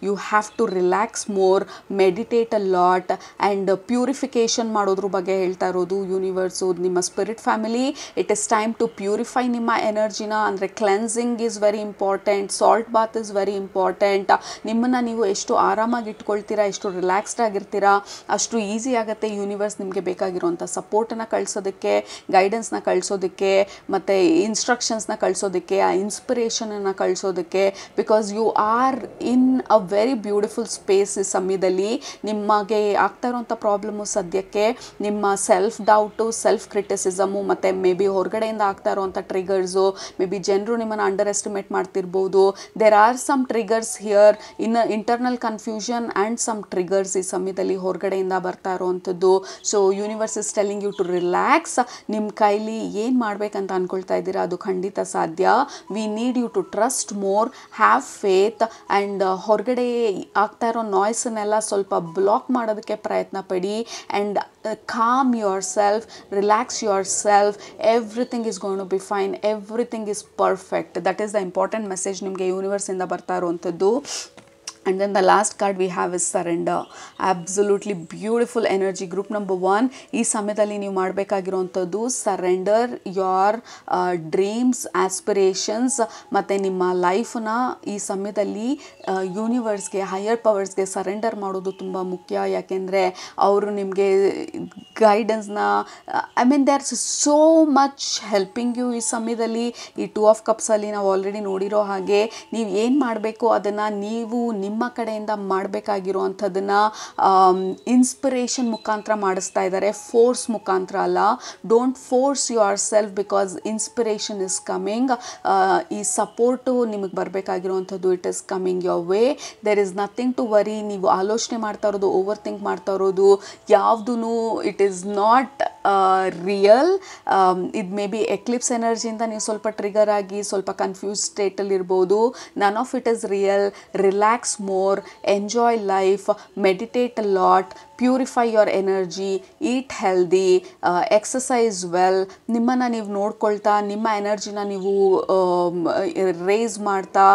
You have to relax more, meditate a lot and purification ಮಾಡೋದ್ರ ಬಗ್ಗೆ ಹೇಳ್ತಾ ಇರೋದು ಯೂನಿವರ್ಸು. ನಿಮ್ಮ spirit family, it is time to purify ನಿಮ್ಮ ಎನರ್ಜಿನ. ಅಂದರೆ cleansing is very important, salt bath is very important. ನಿಮ್ಮನ್ನು ನೀವು ಎಷ್ಟು ಆರಾಮಾಗಿ ಇಟ್ಕೊಳ್ತೀರಾ, ಎಷ್ಟು ರಿಲ್ಯಾಕ್ಸ್ಡ್ ಆಗಿರ್ತೀರಾ, ಅಷ್ಟು ಈಸಿ ಆಗುತ್ತೆ ಯೂನಿವರ್ಸ್ ನಿಮಗೆ ಬೇಕಾಗಿರೋಂಥ ಸಪೋರ್ಟನ್ನು ಕಳಿಸೋದಕ್ಕೆ, ಗೈಡೆನ್ಸ್ನ ಕಳಿಸೋದಕ್ಕೆ, ಮತ್ತು ಇನ್ಸ್ಟ್ರಕ್ಷನ್ಸ್ನ ಕಳಿಸೋದಕ್ಕೆ, ಆ ಇನ್ಸ್ಪಿರೇಷನನ್ನು ಕಳಿಸೋದಕ್ಕೆ. Because you are in a very beautiful space ಈ ಸಮಯದಲ್ಲಿ. ನಿಮಗೆ ಆಗ್ತಾ ಇರೋಂಥ ಪ್ರಾಬ್ಲಮ್ಮು ಸದ್ಯಕ್ಕೆ ನಿಮ್ಮ ಸೆಲ್ಫ್ ಡೌಟು, ಸೆಲ್ಫ್ ಕ್ರಿಟಿಸಿಸಮು, ಮತ್ತು ಮೇ ಬಿ ಹೊರಗಡೆಯಿಂದ ಆಗ್ತಾ ಇರೋವಂಥ ಟ್ರಿಗರ್ಸು. ಮೇ ಬಿ ಜನರು ನಿಮ್ಮನ್ನು ಅಂಡರ್ ಎಸ್ಟಿಮೇಟ್ ಮಾಡ್ತಿರ್ಬೋದು. There are some triggers here in internal confusion and some triggers ಈ ಸಮಯದಲ್ಲಿ ಹೊರಗಡೆಯಿಂದ ಬರ್ತಾ ಇರೋವಂಥದ್ದು. So universe is telling you to relax. ನಿಮ್ಮ ಕೈಲಿ ಏನು ಮಾಡಬೇಕಂತ ಅಂದ್ಕೊಳ್ತಾ ಇದ್ದೀರಾ ಅದು ಖಂಡಿತ ಸಾಧ್ಯ. We need you to trust more, have faith and ಹೊರಗಡೆ ಆಗ್ತಾ ಇರೋ ನಾಯ್ಸನ್ನೆಲ್ಲ ಸ್ವಲ್ಪ ಬ್ಲಾಕ್ ಮಾಡೋದಕ್ಕೆ ಪ್ರಯತ್ನ ಪಡಿ. And calm yourself, relax yourself, everything is going to be fine, everything is perfect. That is the important message ನಿಮಗೆ ಯೂನಿವರ್ಸಿಂದ ಬರ್ತಾ ಇರುವಂಥದ್ದು. And then the last card we have is surrender. Absolutely beautiful energy. Group number 1, ಈ ಸಮಯದಲ್ಲಿ ನೀವು ಮಾಡಬೇಕಾಗಿರುವಂಥದ್ದು surrender your dreams, aspirations, ಮತ್ತು ನಿಮ್ಮ ಲೈಫನ್ನ ಈ ಸಮಯದಲ್ಲಿ ಯೂನಿವರ್ಸ್ಗೆ, ಹೈಯರ್ ಪವರ್ಸ್ಗೆ ಸರೆಂಡರ್ ಮಾಡೋದು ತುಂಬ ಮುಖ್ಯ. ಯಾಕೆಂದರೆ ಅವರು ನಿಮಗೆ ಗೈಡೆನ್ಸ್ನ, I mean they are so much helping you ಈ ಸಮಯದಲ್ಲಿ. ಈ 2 ಆಫ್ ಕಪ್ಸಲ್ಲಿ ನಾವು ಆಲ್ರೆಡಿ ನೋಡಿರೋ ಹಾಗೆ ನೀವು ಏನು ಮಾಡಬೇಕು ಅದನ್ನು ನೀವು ನಿಮ್ಮ ಕಡೆಯಿಂದ ಮಾಡಬೇಕಾಗಿರುವಂಥದ್ದನ್ನು ಇನ್ಸ್ಪಿರೇಷನ್ ಮುಖಾಂತರ ಮಾಡಿಸ್ತಾ ಇದ್ದಾರೆ, ಫೋರ್ಸ್ ಮುಖಾಂತರ ಅಲ್ಲ. Don't force yourself because inspiration is coming. ಈ ಸಪೋರ್ಟು ನಿಮಗೆ ಬರಬೇಕಾಗಿರುವಂಥದ್ದು it is coming your way. There is nothing to worry. ನೀವು ಆಲೋಚನೆ ಮಾಡ್ತಾ ಇರೋದು, ಓವರ್ ಥಿಂಕ್ ಮಾಡ್ತಾ ಇರೋದು ಯಾವುದೂ ಇಟ್ ಈಸ್ ನಾಟ್ ರಿಯಲ್. ಇದು ಮೇ ಬಿ ಎಕ್ಲಿಪ್ಸ್ ಎನರ್ಜಿಯಿಂದ ನೀವು ಸ್ವಲ್ಪ ಟ್ರಿಗರ್ ಆಗಿ ಸ್ವಲ್ಪ ಕನ್ಫ್ಯೂಸ್ ಸ್ಟೇಟಲ್ಲಿ ಇರ್ಬೋದು. None of it is real. Relax more, enjoy life, meditate a lot, purify your energy, eat healthy, exercise well, ನಿಮ್ಮನ್ನು ನೀವು ನೋಡ್ಕೊಳ್ತಾ ನಿಮ್ಮ ಎನರ್ಜಿನ ನೀವು ರೇಸ್ ಮಾಡ್ತಾ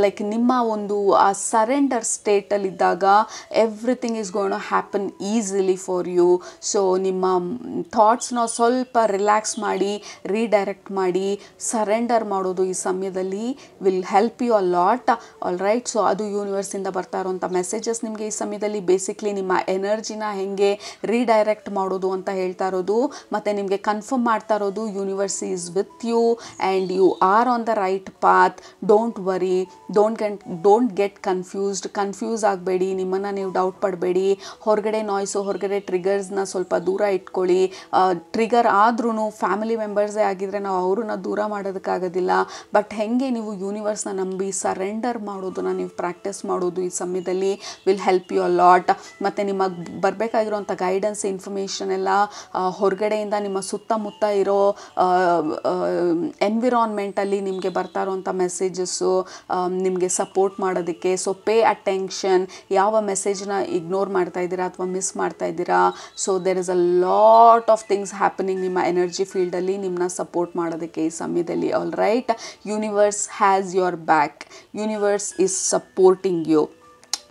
ಲೈಕ್ ನಿಮ್ಮ ಒಂದು ಆ ಸರೆಂಡರ್ ಸ್ಟೇಟಲ್ಲಿದ್ದಾಗ everything is gone to happen easily for you. So ನಿಮ್ಮ ಥಾಟ್ಸ್ನ ಸ್ವಲ್ಪ ರಿಲ್ಯಾಕ್ಸ್ ಮಾಡಿ, ರೀಡೈರೆಕ್ಟ್ ಮಾಡಿ, ಸರೆಂಡರ್ ಮಾಡೋದು ಈ ಸಮಯದಲ್ಲಿ will help you a lot. All right. So ಅದು ಯೂನಿವರ್ಸಿಂದ ಬರ್ತಾ ಇರೋಂಥ ಮೆಸೇಜಸ್ ನಿಮಗೆ ಈ ಸಮಯದಲ್ಲಿ ಬೇಸಿಕ್ಲಿ ನಿಮ್ಮ ಎನರ್ಜಿನ ಹೆಂಗೆ ರೀಡೈರೆಕ್ಟ್ ಮಾಡೋದು ಅಂತ ಹೇಳ್ತಾ ಇರೋದು, ಮತ್ತು ನಿಮಗೆ ಕನ್ಫರ್ಮ್ ಮಾಡ್ತಾ ಇರೋದು universe is with you and you are on the right path. Don't worry, don't get confuse ಆಗಬೇಡಿ, ನಿಮ್ಮನ್ನು ನೀವು ಡೌಟ್ ಪಡಬೇಡಿ. ಹೊರಗಡೆ ನಾಯ್ಸು, ಹೊರಗಡೆ ಟ್ರಿಗರ್ಸ್ನ ಸ್ವಲ್ಪ ದೂರ ಇಟ್ಕೊಳ್ಳಿ. ಟ್ರಿಗರ್ ಆದ್ರೂ ಫ್ಯಾಮಿಲಿ ಮೆಂಬರ್ಸೇ ಆಗಿದ್ರೆ ನಾವು ಅವ್ರನ್ನ ದೂರ ಮಾಡೋದಕ್ಕಾಗೋದಿಲ್ಲ. ಬಟ್ ಹೆಂಗೆ ನೀವು ಯೂನಿವರ್ಸ್ನ ನಂಬಿ ಸರೆಂಡರ್ ಮಾಡೋದನ್ನ ನೀವು ಪ್ರಾಕ್ಟೀಸ್ ಮಾಡೋದು ಈ ಸಮಯದಲ್ಲಿ will help you a lot. ಮತ್ತು ನಿಮಗೆ ಬರಬೇಕಾಗಿರೋಂಥ ಗೈಡೆನ್ಸ್ ಇನ್ಫಾರ್ಮೇಷನ್ ಎಲ್ಲ ಹೊರಗಡೆಯಿಂದ ನಿಮ್ಮ ಸುತ್ತಮುತ್ತ ಇರೋ ಎನ್ವಿರಾನ್ಮೆಂಟಲ್ಲಿ ನಿಮಗೆ ಬರ್ತಾ ಇರೋಂಥ ಮೆಸೇಜಸ್ಸು ನಿಮಗೆ ಸಪೋರ್ಟ್ ಮಾಡೋದಕ್ಕೆ. ಸೊ ಪೇ ಅಟೆನ್ಷನ್, ಯಾವ ಮೆಸೇಜ್ನ ಇಗ್ನೋರ್ ಮಾಡ್ತಾ ಇದ್ದೀರಾ ಅಥವಾ ಮಿಸ್ ಮಾಡ್ತಾ ಇದ್ದೀರಾ. So there is a lot of things happening ನಿಮ್ಮ ಎನರ್ಜಿ ಫೀಲ್ಡಲ್ಲಿ ನಿಮ್ಮನ್ನ ಸಪೋರ್ಟ್ ಮಾಡೋದಕ್ಕೆ ಈ ಸಮಯದಲ್ಲಿ. All right. Universe has your back, universe is supporting you.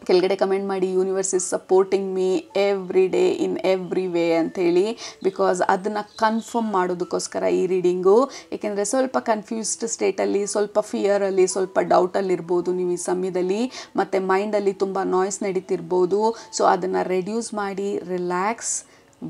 ಕೆಳಗಡೆ ಕಮೆಂಟ್ ಮಾಡಿ universe is supporting me every day in every way ಅಂಥೇಳಿ, ಬಿಕಾಸ್ ಅದನ್ನು ಕನ್ಫರ್ಮ್ ಮಾಡೋದಕ್ಕೋಸ್ಕರ ಈ ರೀಡಿಂಗು. ಏಕೆಂದರೆ ಸ್ವಲ್ಪ ಕನ್ಫ್ಯೂಸ್ಡ್ ಸ್ಟೇಟಲ್ಲಿ, ಸ್ವಲ್ಪ ಫಿಯರಲ್ಲಿ, ಸ್ವಲ್ಪ ಡೌಟಲ್ಲಿರ್ಬೋದು ನೀವು ಈ ಸಮಯದಲ್ಲಿ, ಮತ್ತು ಮೈಂಡಲ್ಲಿ ತುಂಬ ನಾಯ್ಸ್ ನಡೀತಿರ್ಬೋದು. ಸೊ ಅದನ್ನು ರೆಡ್ಯೂಸ್ ಮಾಡಿ, relax.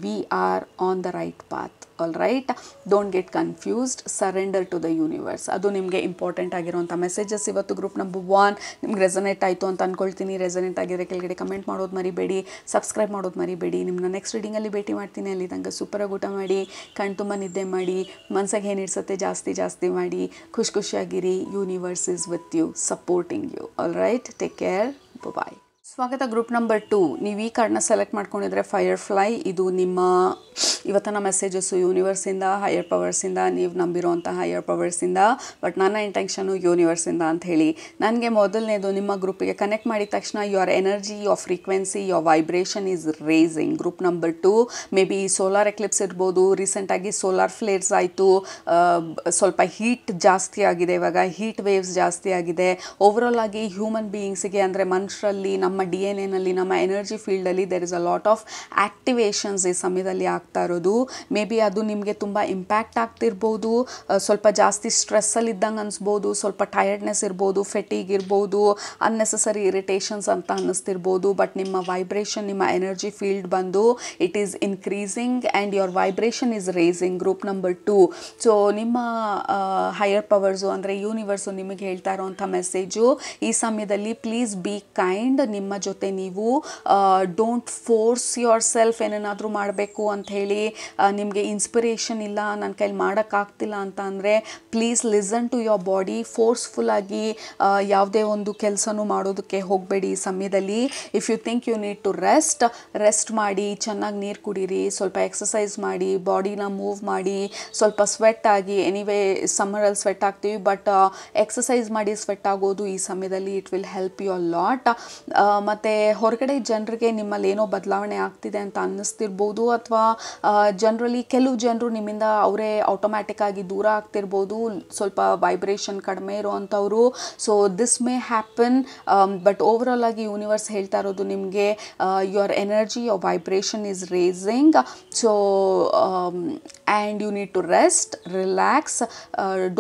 We are on the right path. All right. Don't get confused, surrender to the universe. ಅದು ನಿಮಗೆ ಇಂಪಾರ್ಟೆಂಟ್ ಆಗಿರೋಂಥ ಮೆಸೇಜಸ್ ಇವತ್ತು ಗ್ರೂಪ್ ನಂಬರ್ 1 ನಿಮ್ಗೆ ರೆಸನೇಟ್ ಆಯಿತು ಅಂತ ಅಂದ್ಕೊಳ್ತೀನಿ. ರೆಸನೇಟ್ ಆಗಿದ್ರೆ ಕೆಳಗಡೆ ಕಮೆಂಟ್ ಮಾಡೋದು ಮರಿಬೇಡಿ, ಸಬ್ಸ್ಕ್ರೈಬ್ ಮಾಡೋದು ಮರಿಬೇಡಿ. ನಿಮ್ಮನ್ನ ನೆಕ್ಸ್ಟ್ ರೀಡಿಂಗಲ್ಲಿ ಭೇಟಿ ಮಾಡ್ತೀನಿ. ಅಲ್ಲಿ ತನಕ ಸೂಪರಾಗಿ ಊಟ ಮಾಡಿ, ಕಣ್ ತುಂಬ ನಿದ್ದೆ ಮಾಡಿ, ಮನ್ಸಿಗೆ ಏನು ಇಡ್ಸುತ್ತೆ ಜಾಸ್ತಿ ಮಾಡಿ, ಖುಷಿಯಾಗಿರಿ. Universe is with you, supporting you. All right. Take care. Bye. ಸ್ವಾಗತ ಗ್ರೂಪ್ ನಂಬರ್ 2. ನೀವು ಈ ಕಾರ್ಡ್ನ ಸೆಲೆಕ್ಟ್ ಮಾಡ್ಕೊಂಡಿದ್ರೆ ಫೈರ್ ಫ್ಲೈ. ಇದು ನಿಮ್ಮ ಇವತ್ತಿನ ಮೆಸೇಜಸ್ಸು ಯೂನಿವರ್ಸಿಂದ, ಹೈಯರ್ ಪವರ್ಸಿಂದ, ನೀವು ನಂಬಿರೋಂಥ ಹೈಯರ್ ಪವರ್ಸಿಂದ. ಬಟ್ ನನ್ನ ಇಂಟೆನ್ಷನು ಯೂನಿವರ್ಸಿಂದ ಅಂತ ಹೇಳಿ. ನನಗೆ ಮೊದಲನೇದು ನಿಮ್ಮ ಗ್ರೂಪಿಗೆ ಕನೆಕ್ಟ್ ಮಾಡಿದ ತಕ್ಷಣ your energy, your frequency, your vibration is racing. Group number 2 may be solar eclipse ಇರ್ಬೋದು, ರೀಸೆಂಟಾಗಿ ಸೋಲಾರ್ ಫ್ಲೇರ್ಸ್ ಆಯಿತು, ಸ್ವಲ್ಪ ಹೀಟ್ ಜಾಸ್ತಿ ಆಗಿದೆ, ಇವಾಗ ಹೀಟ್ ವೇವ್ಸ್ ಜಾಸ್ತಿ ಆಗಿದೆ. ಓವರಾಲ್ ಆಗಿ ಹ್ಯೂಮನ್ ಬೀಯಿಂಗ್ಸಿಗೆ ಅಂದರೆ ಮನುಷ್ಯರಲ್ಲಿ, ನಮ್ಮ DNA-ನಲ್ಲಿ, ನಮ್ಮ ಎನರ್ಜಿ ಫೀಲ್ಡಲ್ಲಿ there is a lot of activations ಈ ಸಮಯದಲ್ಲಿ ಆಗ್ತಾ ಇರೋದು. ಮೇ ಬಿ ಅದು ನಿಮಗೆ ತುಂಬ ಇಂಪ್ಯಾಕ್ಟ್ ಆಗ್ತಿರ್ಬೋದು, ಸ್ವಲ್ಪ ಜಾಸ್ತಿ ಸ್ಟ್ರೆಸ್ಸಲ್ಲಿ ಇದ್ದಂಗೆ ಅನಿಸ್ಬೋದು, ಸ್ವಲ್ಪ ಟಯರ್ಡ್ನೆಸ್ ಇರ್ಬೋದು, ಫೆಟಿಗ್ ಇರ್ಬೋದು, ಅನ್ನೆಸೆಸರಿ ಇರಿಟೇಷನ್ಸ್ ಅಂತ ಅನ್ನಿಸ್ತಿರ್ಬೋದು. ಬಟ್ ನಿಮ್ಮ ವೈಬ್ರೇಷನ್, ನಿಮ್ಮ ಎನರ್ಜಿ ಫೀಲ್ಡ್ ಬಂದು it is increasing and your vibration is racing. Group number 2. So ನಿಮ್ಮ ಹೈಯರ್ ಪವರ್ಸು ಅಂದರೆ ಯೂನಿವರ್ಸು ನಿಮಗೆ ಹೇಳ್ತಾ ಇರೋವಂಥ ಮೆಸೇಜು ಈ ಸಮಯದಲ್ಲಿ, ಪ್ಲೀಸ್ ಬಿ ಕೈಂಡ್. ನಿಮ್ಮ ಜೊತೆ ನೀವು ಡೋಂಟ್ ಫೋರ್ಸ್ ಯುವರ್ ಸೆಲ್ಫ್ ಏನೇನಾದರೂ ಮಾಡಬೇಕು ಅಂಥೇಳಿ. ನಿಮಗೆ ಇನ್ಸ್ಪಿರೇಷನ್ ಇಲ್ಲ, ನನ್ನ ಕೈಲಿ ಮಾಡೋಕ್ಕಾಗ್ತಿಲ್ಲ ಅಂತ ಅಂದರೆ please listen to your body. ಫೋರ್ಸ್ಫುಲ್ಲಾಗಿ ಯಾವುದೇ ಒಂದು ಕೆಲಸನೂ ಮಾಡೋದಕ್ಕೆ ಹೋಗಬೇಡಿ ಈ ಸಮಯದಲ್ಲಿ. If you think you need to rest ಮಾಡಿ, ಚೆನ್ನಾಗಿ ನೀರು ಕುಡೀರಿ, ಸ್ವಲ್ಪ ಎಕ್ಸಸೈಸ್ ಮಾಡಿ, ಬಾಡಿನ ಮೂವ್ ಮಾಡಿ, ಸ್ವಲ್ಪ ಸ್ವೆಟ್ ಆಗಿ. ಎನಿವೇ ಸಮ್ಮರಲ್ಲಿ ಸ್ವೆಟ್ ಆಗ್ತೀವಿ, ಬಟ್ ಎಕ್ಸಸೈಸ್ ಮಾಡಿ ಸ್ವೆಟ್ ಆಗೋದು ಈ ಸಮಯದಲ್ಲಿ it will help you a lot. ಮತ್ತು ಹೊರಗಡೆ ಜನರಿಗೆ ನಿಮ್ಮಲ್ಲಿ ಏನೋ ಬದಲಾವಣೆ ಆಗ್ತಿದೆ ಅಂತ ಅನ್ನಿಸ್ತಿರ್ಬೋದು, ಅಥವಾ ಜನರಲಿ ಕೆಲವು ಜನರು ನಿಮ್ಮಿಂದ ಅವರೇ ಆಟೋಮ್ಯಾಟಿಕ್ ಆಗಿ ದೂರ ಆಗ್ತಿರ್ಬೋದು, ಸ್ವಲ್ಪ ವೈಬ್ರೇಷನ್ ಕಡಿಮೆ ಇರೋವಂಥವ್ರು. So this may happen, but overall ಆಗಿ ಯೂನಿವರ್ಸ್ ಹೇಳ್ತಾ ಇರೋದು ನಿಮಗೆ your energy, your vibration is racing. So and you need to rest, relax,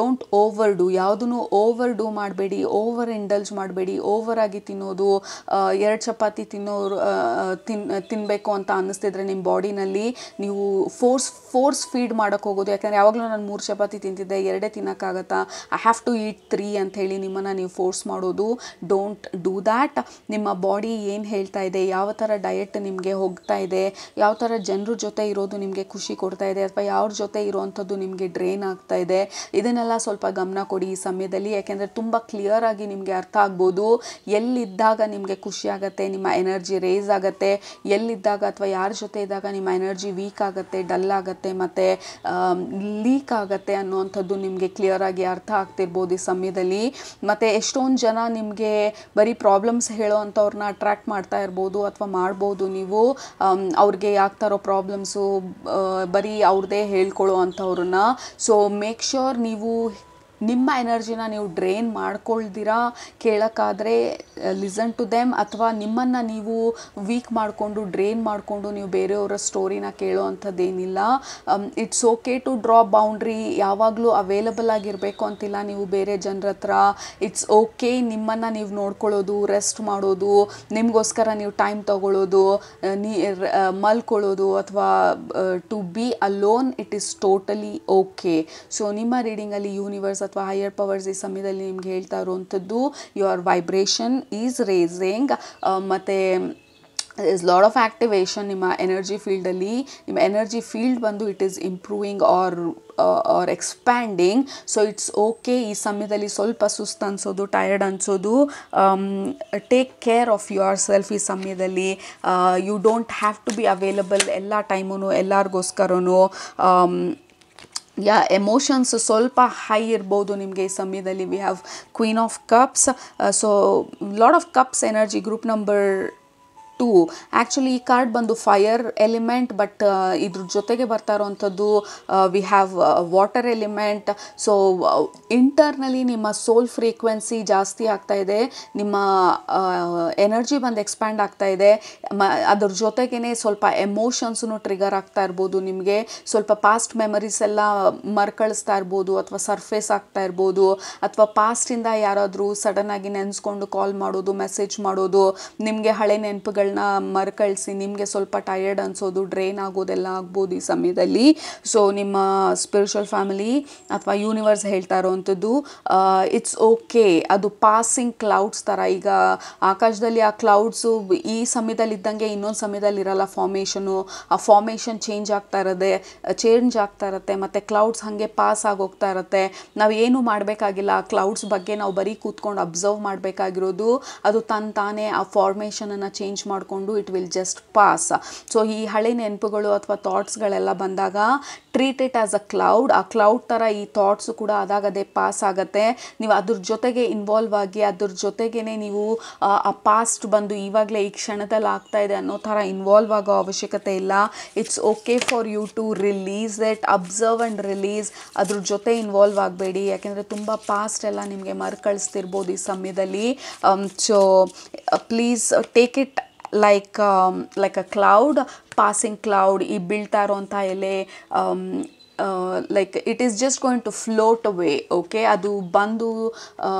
don't overdo. ಯಾವುದನ್ನು ಓವರ್ ಡೂ ಮಾಡಬೇಡಿ, ಓವರ್ ಇಂಡಲ್ಜ್ ಮಾಡಬೇಡಿ. ಓವರ್ ಆಗಿ ತಿನ್ನೋದು, 2 ಚಪಾತಿ ತಿನ್ನಬೇಕು ಅಂತ ಅನ್ನಿಸ್ತಿದ್ರೆ ನಿಮ್ಮ ಬಾಡಿನಲ್ಲಿ ನೀವು ಫೋರ್ಸ್ ಫೀಡ್ ಮಾಡೋಕ್ಕೆ ಹೋಗೋದು. ಯಾಕಂದರೆ ಯಾವಾಗಲೂ ನಾನು 3 ಚಪಾತಿ ತಿಂತಿದ್ದೆ, 2 ತಿನ್ನೋಕ್ಕಾಗತ್ತಾ, ಐ ಹ್ಯಾವ್ ಟು ಈಟ್ 3 ಅಂಥೇಳಿ ನಿಮ್ಮನ್ನು ನೀವು ಫೋರ್ಸ್ ಮಾಡೋದು. Don't do that. ನಿಮ್ಮ ಬಾಡಿ ಏನು ಹೇಳ್ತಾ ಇದೆ, ಯಾವ ಥರ ಡಯಟ್ ನಿಮಗೆ ಹೋಗ್ತಾ ಇದೆ, ಯಾವ ಥರ ಜನರ ಜೊತೆ ಇರೋದು ನಿಮಗೆ ಖುಷಿ ಕೊಡ್ತಾ ಇದೆ, ಅಥವಾ ಯಾವ ಯಾವ್ರ ಜೊತೆ ಇರುವಂಥದ್ದು ನಿಮಗೆ ಡ್ರೈನ್ ಆಗ್ತಾ ಇದೆ, ಇದನ್ನೆಲ್ಲ ಸ್ವಲ್ಪ ಗಮನ ಕೊಡಿ ಈ ಸಮಯದಲ್ಲಿ. ಯಾಕೆಂದರೆ ತುಂಬ ಕ್ಲಿಯರ್ ಆಗಿ ನಿಮಗೆ ಅರ್ಥ ಆಗ್ಬೋದು ಎಲ್ಲಿದ್ದಾಗ ನಿಮಗೆ ಖುಷಿ ಆಗುತ್ತೆ, ನಿಮ್ಮ ಎನರ್ಜಿ ರೇಸ್ ಆಗುತ್ತೆ, ಎಲ್ಲಿದ್ದಾಗ ಅಥವಾ ಯಾರ ಜೊತೆ ಇದ್ದಾಗ ನಿಮ್ಮ ಎನರ್ಜಿ ವೀಕ್ ಆಗುತ್ತೆ, ಡಲ್ ಆಗುತ್ತೆ ಮತ್ತು ಲೀಕ್ ಆಗುತ್ತೆ ಅನ್ನುವಂಥದ್ದು ನಿಮಗೆ ಕ್ಲಿಯರ್ ಆಗಿ ಅರ್ಥ ಆಗ್ತಿರ್ಬೋದು ಈ ಸಮಯದಲ್ಲಿ. ಮತ್ತು ಎಷ್ಟೊಂದು ಜನ ನಿಮಗೆ ಬರೀ ಪ್ರಾಬ್ಲಮ್ಸ್ ಹೇಳೋ ಅಂಥವ್ರನ್ನ ಅಟ್ರ್ಯಾಕ್ಟ್ ಮಾಡ್ತಾ ಇರ್ಬೋದು ಅಥವಾ ಮಾಡ್ಬೋದು ನೀವು. ಅವ್ರಿಗೆ ಆಗ್ತಾ ಇರೋ ಪ್ರಾಬ್ಲಮ್ಸು ಬರೀ ಅವ್ರದ್ದೇ ಹೇಳ್ಕೊಳ್ಳೋ ಅಂಥವ್ರನ್ನ. ಸೊ ಮೇಕ್ ಶ್ಯೂರ್ ನೀವು ನಿಮ್ಮ ಎನರ್ಜಿನ ನೀವು ಡ್ರೈನ್ ಮಾಡ್ಕೊಳ್ದಿರಾ ಕೇಳೋಕ್ಕಾದರೆ ಲಿಸನ್ ಟು ದೆಮ್, ಅಥವಾ ನಿಮ್ಮನ್ನು ನೀವು ವೀಕ್ ಮಾಡಿಕೊಂಡು ಡ್ರೈನ್ ಮಾಡಿಕೊಂಡು ನೀವು ಬೇರೆಯವರ ಸ್ಟೋರಿನ ಕೇಳೋ ಅಂಥದ್ದೇನಿಲ್ಲ. It's okay to draw boundary. ಯಾವಾಗಲೂ ಅವೈಲಬಲ್ ಆಗಿರಬೇಕು ಅಂತಿಲ್ಲ ನೀವು ಬೇರೆ ಜನರ ಹತ್ರ. ಇಟ್ಸ್ ಓಕೆ ನಿಮ್ಮನ್ನು ನೀವು ನೋಡ್ಕೊಳ್ಳೋದು, ರೆಸ್ಟ್ ಮಾಡೋದು, ನಿಮಗೋಸ್ಕರ ನೀವು ಟೈಮ್ ತೊಗೊಳ್ಳೋದು, ಮಲ್ಕೊಳ್ಳೋದು ಅಥವಾ to be alone. It is totally okay. So ನಿಮ್ಮ ರೀಡಿಂಗಲ್ಲಿ ಯೂನಿವರ್ಸ್ ಅಥವಾ ಹೈಯರ್ ಪವರ್ಸ್ ಈ ಸಮಯದಲ್ಲಿ ನಿಮ್ಗೆ ಹೇಳ್ತಾ ಇರುವಂಥದ್ದು ಯುವರ್ ವೈಬ್ರೇಷನ್ ಈಸ್ ರೇಸಿಂಗ್. ಮತ್ತು ಇಸ್ ಲಾಟ್ ಆಫ್ ಆ್ಯಕ್ಟಿವೇಶನ್ ನಿಮ್ಮ ಎನರ್ಜಿ ಫೀಲ್ಡಲ್ಲಿ. ನಿಮ್ಮ ಎನರ್ಜಿ ಫೀಲ್ಡ್ ಬಂದು it is improving or expanding. So it's okay. ಈ ಸಮಯದಲ್ಲಿ ಸ್ವಲ್ಪ ಸುಸ್ತು ಅನಿಸೋದು, ಟಯರ್ಡ್ ಅನಿಸೋದು, take care of yourself ಈ ಸಮಯದಲ್ಲಿ. You don't have to be available ಎಲ್ಲ ಟೈಮೂ ಎಲ್ಲರಿಗೋಸ್ಕರನೂ. ಎಮೋಷನ್ಸ್ ಸ್ವಲ್ಪ ಹೈ ಇರ್ಬೋದು ನಿಮಗೆ ಈ ಸಮಯದಲ್ಲಿ. We have queen of cups. So lot of cups energy group number 2. Actually ಈ ಕಾರ್ಡ್ ಬಂದು ಫೈರ್ ಎಲಿಮೆಂಟ್, ಬಟ್ ಇದ್ರ ಜೊತೆಗೆ ಬರ್ತಾ ಇರೋವಂಥದ್ದು we have water element. So internally ನಿಮ್ಮ ಸೋಲ್ ಫ್ರೀಕ್ವೆನ್ಸಿ ಜಾಸ್ತಿ ಆಗ್ತಾ ಇದೆ, ನಿಮ್ಮ ಎನರ್ಜಿ ಬಂದು ಎಕ್ಸ್ಪ್ಯಾಂಡ್ ಆಗ್ತಾ ಇದೆ. ಅದ್ರ ಜೊತೆಗೇ ಸ್ವಲ್ಪ ಎಮೋಷನ್ಸೂ ಟ್ರಿಗರ್ ಆಗ್ತಾ ಇರ್ಬೋದು ನಿಮಗೆ. ಸ್ವಲ್ಪ ಪಾಸ್ಟ್ ಮೆಮರೀಸ್ ಎಲ್ಲ ಮರ್ಕಳಿಸ್ತಾ ಇರ್ಬೋದು ಅಥವಾ ಸರ್ಫೇಸ್ ಆಗ್ತಾ ಇರ್ಬೋದು, ಅಥವಾ ಪಾಸ್ಟಿಂದ ಯಾರಾದರೂ ಸಡನ್ನಾಗಿ ನೆನೆಸ್ಕೊಂಡು ಕಾಲ್ ಮಾಡೋದು, ಮೆಸೇಜ್ ಮಾಡೋದು, ನಿಮಗೆ ಹಳೆ ನೆನಪುಗಳು ಮರುಕಳಿಸಿ ನಿಮಗೆ ಸ್ವಲ್ಪ ಟಯರ್ಡ್ ಅನಿಸೋದು, ಡ್ರೈನ್ ಆಗೋದೆಲ್ಲ ಆಗ್ಬೋದು ಈ ಸಮಯದಲ್ಲಿ. ಸೊ ನಿಮ್ಮ ಸ್ಪಿರಿಚುವಲ್ ಫ್ಯಾಮಿಲಿ ಅಥವಾ ಯೂನಿವರ್ಸ್ ಹೇಳ್ತಾ ಇರೋವಂಥದ್ದು ಇಟ್ಸ್ ಓಕೆ. ಅದು ಪಾಸಿಂಗ್ ಕ್ಲೌಡ್ಸ್ ಥರ. ಈಗ ಆಕಾಶದಲ್ಲಿ ಆ ಕ್ಲೌಡ್ಸು ಈ ಸಮಯದಲ್ಲಿ ಇದ್ದಂಗೆ ಇನ್ನೊಂದು ಸಮಯದಲ್ಲಿ ಇರಲ್ಲ ಫಾರ್ಮೇಷನು. ಆ ಫಾರ್ಮೇಷನ್ ಚೇಂಜ್ ಆಗ್ತಾ ಇರುತ್ತೆ ಮತ್ತು ಕ್ಲೌಡ್ಸ್ ಹಾಗೆ ಪಾಸ್ ಆಗೋಗ್ತಾ ಇರುತ್ತೆ. ನಾವು ಏನು ಮಾಡಬೇಕಾಗಿಲ್ಲ, ಆ ಕ್ಲೌಡ್ಸ್ ಬಗ್ಗೆ ನಾವು ಬರೀ ಕೂತ್ಕೊಂಡು ಅಬ್ಸರ್ವ್ ಮಾಡಬೇಕಾಗಿರೋದು. ಅದು ತಾನೇ ಆ ಫಾರ್ಮೇಷನನ್ನು ಚೇಂಜ್ ಮಾಡಿಕೊಂಡು it will just pass. So ಈ ಹಳೆ ನೆನಪುಗಳು ಅಥವಾ ಥಾಟ್ಸ್ಗಳೆಲ್ಲ ಬಂದಾಗ treat it as a cloud. ಆ ಕ್ಲೌಡ್ ಥರ ಈ ಥಾಟ್ಸು ಕೂಡ ಅದಾಗದೇ ಪಾಸ್ ಆಗುತ್ತೆ. ನೀವು ಅದ್ರ ಜೊತೆಗೆ ಇನ್ವಾಲ್ವ್ ಆಗಿ ಅದ್ರ ಜೊತೆಗೇ ನೀವು ಆ ಪಾಸ್ಟ್ ಬಂದು ಇವಾಗಲೇ ಈ ಕ್ಷಣದಲ್ಲಿ ಆಗ್ತಾ ಇದೆ ಅನ್ನೋ ಥರ ಇನ್ವಾಲ್ವ್ ಆಗೋ ಅವಶ್ಯಕತೆ ಇಲ್ಲ. It's okay for you to release it, observe and release. ಅದ್ರ ಜೊತೆ ಇನ್ವಾಲ್ವ್ ಆಗಬೇಡಿ, ಯಾಕೆಂದರೆ ತುಂಬ ಪಾಸ್ಟ್ ಎಲ್ಲ ನಿಮಗೆ ಮರುಕಳಿಸ್ತಿರ್ಬೋದು ಈ ಸಮಯದಲ್ಲಿ. So please take it like a cloud, passing cloud. ಈ ಬೀಳ್ತಾ ಇರೋಂಥ ಎಲೆ like it is just going to float away. Okay, ಅದು ಬಂದು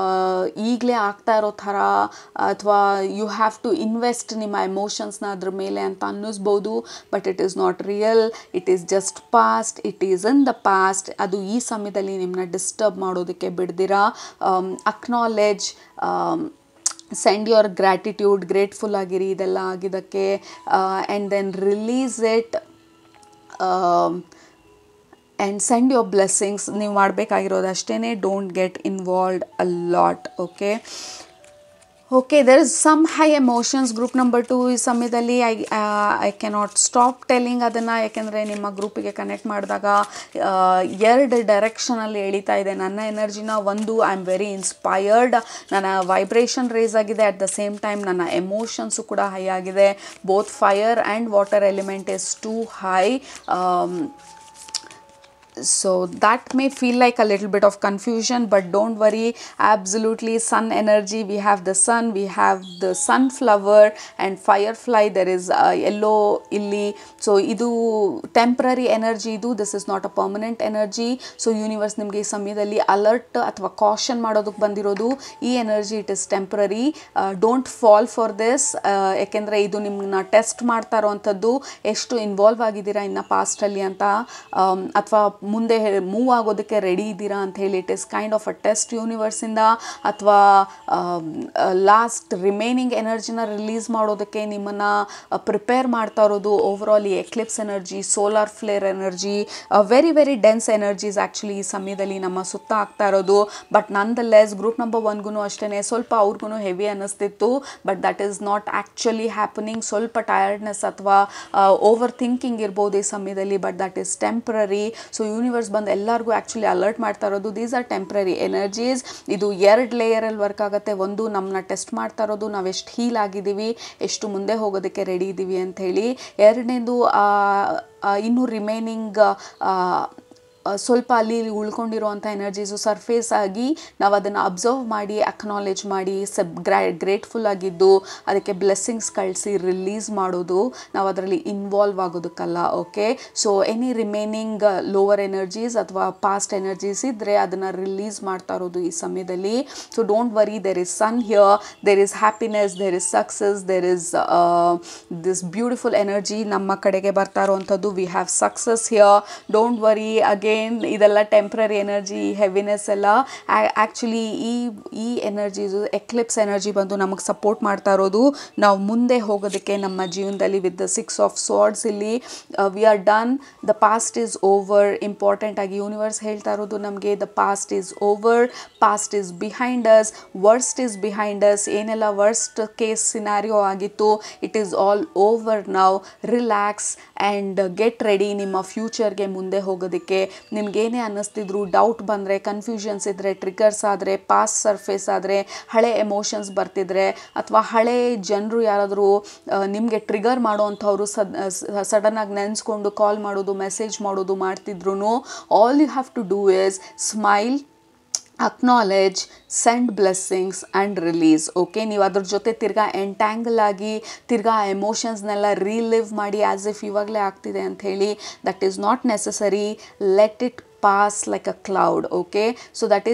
ಈಗಲೇ ಆಗ್ತಾ ಇರೋ ಥರ ಅಥವಾ ಯು ಹ್ಯಾವ್ ಟು ಇನ್ವೆಸ್ಟ್ ನಿಮ್ಮ ಎಮೋಷನ್ಸ್ನ ಅದ್ರ ಮೇಲೆ ಅಂತ ಅನ್ನಿಸ್ಬೋದು. But it is not real, it is just past, it is in the past. ಅದು ಈ ಸಮಯದಲ್ಲಿ ನಿಮ್ಮನ್ನ ಡಿಸ್ಟರ್ಬ್ ಮಾಡೋದಕ್ಕೆ ಬಿಡ್ದಿರಾ. Acknowledge, send your gratitude, grateful ಆಗಿರಿ ಇದೆಲ್ಲ ಆಗಿದ್ದಕ್ಕೆ. And then release it and send your blessings. ನೀವು ಮಾಡಬೇಕಾಗಿರೋದು ಅಷ್ಟೇ, don't get involved a lot. Okay, there is some high emotions. Group number 2 ಈ ಸಮಯದಲ್ಲಿ ಐ ಕ್ಯಾನಾಟ್ ಸ್ಟಾಪ್ ಟೆಲ್ಲಿಂಗ್ ಅದನ್ನು, ಯಾಕೆಂದರೆ ನಿಮ್ಮ ಗ್ರೂಪಿಗೆ ಕನೆಕ್ಟ್ ಮಾಡಿದಾಗ 2 ಡೈರೆಕ್ಷನಲ್ಲಿ ಎಳಿತಾ ಇದೆ ನನ್ನ ಎನರ್ಜಿನ. ಒಂದು, ಐ ಆಮ್ ವೆರಿ ಇನ್ಸ್ಪೈರ್ಡ್, ನನ್ನ ವೈಬ್ರೇಷನ್ ರೇಸ್ ಆಗಿದೆ. ಅಟ್ ದ ಸೇಮ್ ಟೈಮ್ ನನ್ನ ಎಮೋಷನ್ಸು ಕೂಡ ಹೈ ಆಗಿದೆ. Both fire and water element is two high. So that may feel like a little bit of confusion, but don't worry. Absolutely sun energy. We have the sun, we have the sunflower and firefly. There is yellow illi. So idu temporary energy idu, this is not a permanent energy. So universe nimge ee samayadalli alert athwa caution ಮಾಡೋದಕ್ಕೆ ಬಂದಿರೋದು. ಈ energy it is temporary. Don't fall for this, ಯಾಕೆಂದರೆ ಇದು ನಿಮ್ಮನ್ನ test ಮಾಡ್ತಾ ಇರೋವಂಥದ್ದು ಎಷ್ಟು involve ಆಗಿದ್ದೀರಾ ಇನ್ನು ಪಾಸ್ಟಲ್ಲಿ ಅಂತ, ಅಥವಾ ಮುಂದೆ ಮೂವ್ ಆಗೋದಕ್ಕೆ ರೆಡಿ ಇದ್ದೀರಾ ಅಂತ ಹೇಳಿ. It is kind of a test ಯೂನಿವರ್ಸಿಂದ, ಅಥವಾ ಲಾಸ್ಟ್ ರಿಮೈನಿಂಗ್ ಎನರ್ಜಿನ ರಿಲೀಸ್ ಮಾಡೋದಕ್ಕೆ ನಿಮ್ಮನ್ನು ಪ್ರಿಪೇರ್ ಮಾಡ್ತಾ ಇರೋದು. ಓವರ್ ಆಲ್ ಈ Eclipse energy, solar flare energy, very very dense energies actually ಈ ಸಮಯದಲ್ಲಿ ನಮ್ಮ ಸುತ್ತ ಆಗ್ತಾ ಇರೋದು. ಬಟ್ ನನ್ ದ ಲೆಸ್ ಗ್ರೂಪ್ ನಂಬರ್ 1ಗೂ ಅಷ್ಟೇ ಸ್ವಲ್ಪ ಅವ್ರಿಗೂ ಹೆವಿ ಅನ್ನಿಸ್ತಿತ್ತು. But that is not actually happening. ಸ್ವಲ್ಪ ಟಯರ್ಡ್ನೆಸ್ ಅಥವಾ ಓವರ್ ಥಿಂಕಿಂಗ್ ಇರ್ಬೋದು ಈ ಸಮಯದಲ್ಲಿ, but that is temporary. So universe ಬಂದು ಎಲ್ಲರಿಗೂ ಆ್ಯಕ್ಚುಲಿ ಅಲರ್ಟ್ ಮಾಡ್ತಾ ಇರೋದು, ದೀಸ್ ಆರ್ ಟೆಂಪ್ರರಿ ಎನರ್ಜೀಸ್. ಇದು 2 ಲೇಯರಲ್ಲಿ ವರ್ಕ್ ಆಗುತ್ತೆ. ಒಂದು ನಮ್ಮನ್ನ ಟೆಸ್ಟ್ ಮಾಡ್ತಾ ಇರೋದು, ನಾವು ಎಷ್ಟು ಹೀಲ್ ಆಗಿದ್ದೀವಿ, ಎಷ್ಟು ಮುಂದೆ ಹೋಗೋದಕ್ಕೆ ರೆಡಿ ಇದ್ದೀವಿ ಅಂತ ಹೇಳಿ. ಎರಡನೇದು ಇನ್ನೂ ರಿಮೈನಿಂಗ್ ಸ್ವಲ್ಪ ಅಲ್ಲಿ ಉಳ್ಕೊಂಡಿರೋವಂಥ ಎನರ್ಜೀಸು ಸರ್ಫೇಸ್ ಆಗಿ ನಾವು ಅದನ್ನು ಅಬ್ಸರ್ವ್ ಮಾಡಿ, ಅಕ್ನಾಲೇಜ್ ಮಾಡಿ, ಗ್ರೇಟ್ಫುಲ್ ಆಗಿದ್ದು ಅದಕ್ಕೆ ಬ್ಲೆಸ್ಸಿಂಗ್ಸ್ ಕಳಿಸಿ ರಿಲೀಸ್ ಮಾಡೋದು, ನಾವು ಅದರಲ್ಲಿ ಇನ್ವಾಲ್ವ್ ಆಗೋದಕ್ಕಲ್ಲ. Okay, so any remaining lower energies ಅಥವಾ ಪಾಸ್ಟ್ ಎನರ್ಜೀಸ್ ಇದ್ದರೆ ಅದನ್ನು ರಿಲೀಸ್ ಮಾಡ್ತಾ ಇರೋದು ಈ ಸಮಯದಲ್ಲಿ. So don't worry, there is sun here, there is happiness, there is success, there is this beautiful energy ನಮ್ಮ ಕಡೆಗೆ ಬರ್ತಾ ಇರೋವಂಥದ್ದು. We have success here, don't worry. ಇದೆಲ್ಲ ಟೆಂಪ್ರರಿ ಎನರ್ಜಿ, ಹೆವಿನೆಸ್ ಎಲ್ಲ ಆ್ಯಕ್ಚುಲಿ ಈ ಎನರ್ಜೀಸು ಎಕ್ಲಿಪ್ಸ್ ಎನರ್ಜಿ ಬಂದು ನಮಗೆ support ಮಾಡ್ತಾ ಇರೋದು ನಾವು ಮುಂದೆ ಹೋಗೋದಕ್ಕೆ ನಮ್ಮ ಜೀವನದಲ್ಲಿ. ವಿತ್ ದ 6 ಆಫ್ ಸ್ವಾರ್ಡ್ಸ್ ಇಲ್ಲಿ we are done, the past is over. Important ಆಗಿ ಯೂನಿವರ್ಸ್ ಹೇಳ್ತಾ ಇರೋದು ನಮಗೆ, the past is over, past is behind us, worst is behind us. ಏನೆಲ್ಲ ವರ್ಸ್ಟ್ ಕೇಸ್ ಸಿನಾರಿಯೋ ಆಗಿತ್ತು, it is all over now. Relax and get ready ನಿಮ್ಮ ಫ್ಯೂಚರ್ಗೆ ಮುಂದೆ ಹೋಗೋದಕ್ಕೆ. ನಿಮ್ಗೇನೇ ಅನ್ನಿಸ್ತಿದ್ರು, doubt ಬಂದರೆ, ಕನ್ಫ್ಯೂಷನ್ಸ್ ಇದ್ದರೆ, ಟ್ರಿಗರ್ಸ್ ಆದರೆ, ಪಾಸ್ಟ್ ಸರ್ಫೇಸ್ ಆದರೆ, ಹಳೆ ಎಮೋಷನ್ಸ್ ಬರ್ತಿದ್ರೆ, ಅಥವಾ ಹಳೆ ಜನರು ಯಾರಾದರೂ ನಿಮಗೆ ಟ್ರಿಗರ್ ಮಾಡೋವಂಥವ್ರು ಸಡನ್ನಾಗಿ ನೆನೆಸ್ಕೊಂಡು ಕಾಲ್ ಮಾಡೋದು, ಮೆಸೇಜ್ ಮಾಡೋದು ಮಾಡ್ತಿದ್ರು, all you have to do is smile, acknowledge, send blessings and release. Okay, ನೀವು ಅದ್ರ ಜೊತೆ ತಿರ್ಗಾ ಎಂಟ್ಯಾಂಗಲ್ ಆಗಿ ತಿರ್ಗಾ ಎಮೋಷನ್ಸ್ನೆಲ್ಲ ರೀಲಿವ್ ಮಾಡಿ ಆ್ಯಸ್ ಇಫ್ ಇವಾಗಲೇ ಆಗ್ತಿದೆ ಅಂಥೇಳಿ. That is not necessary. Let it pass like a cloud. Okay, so that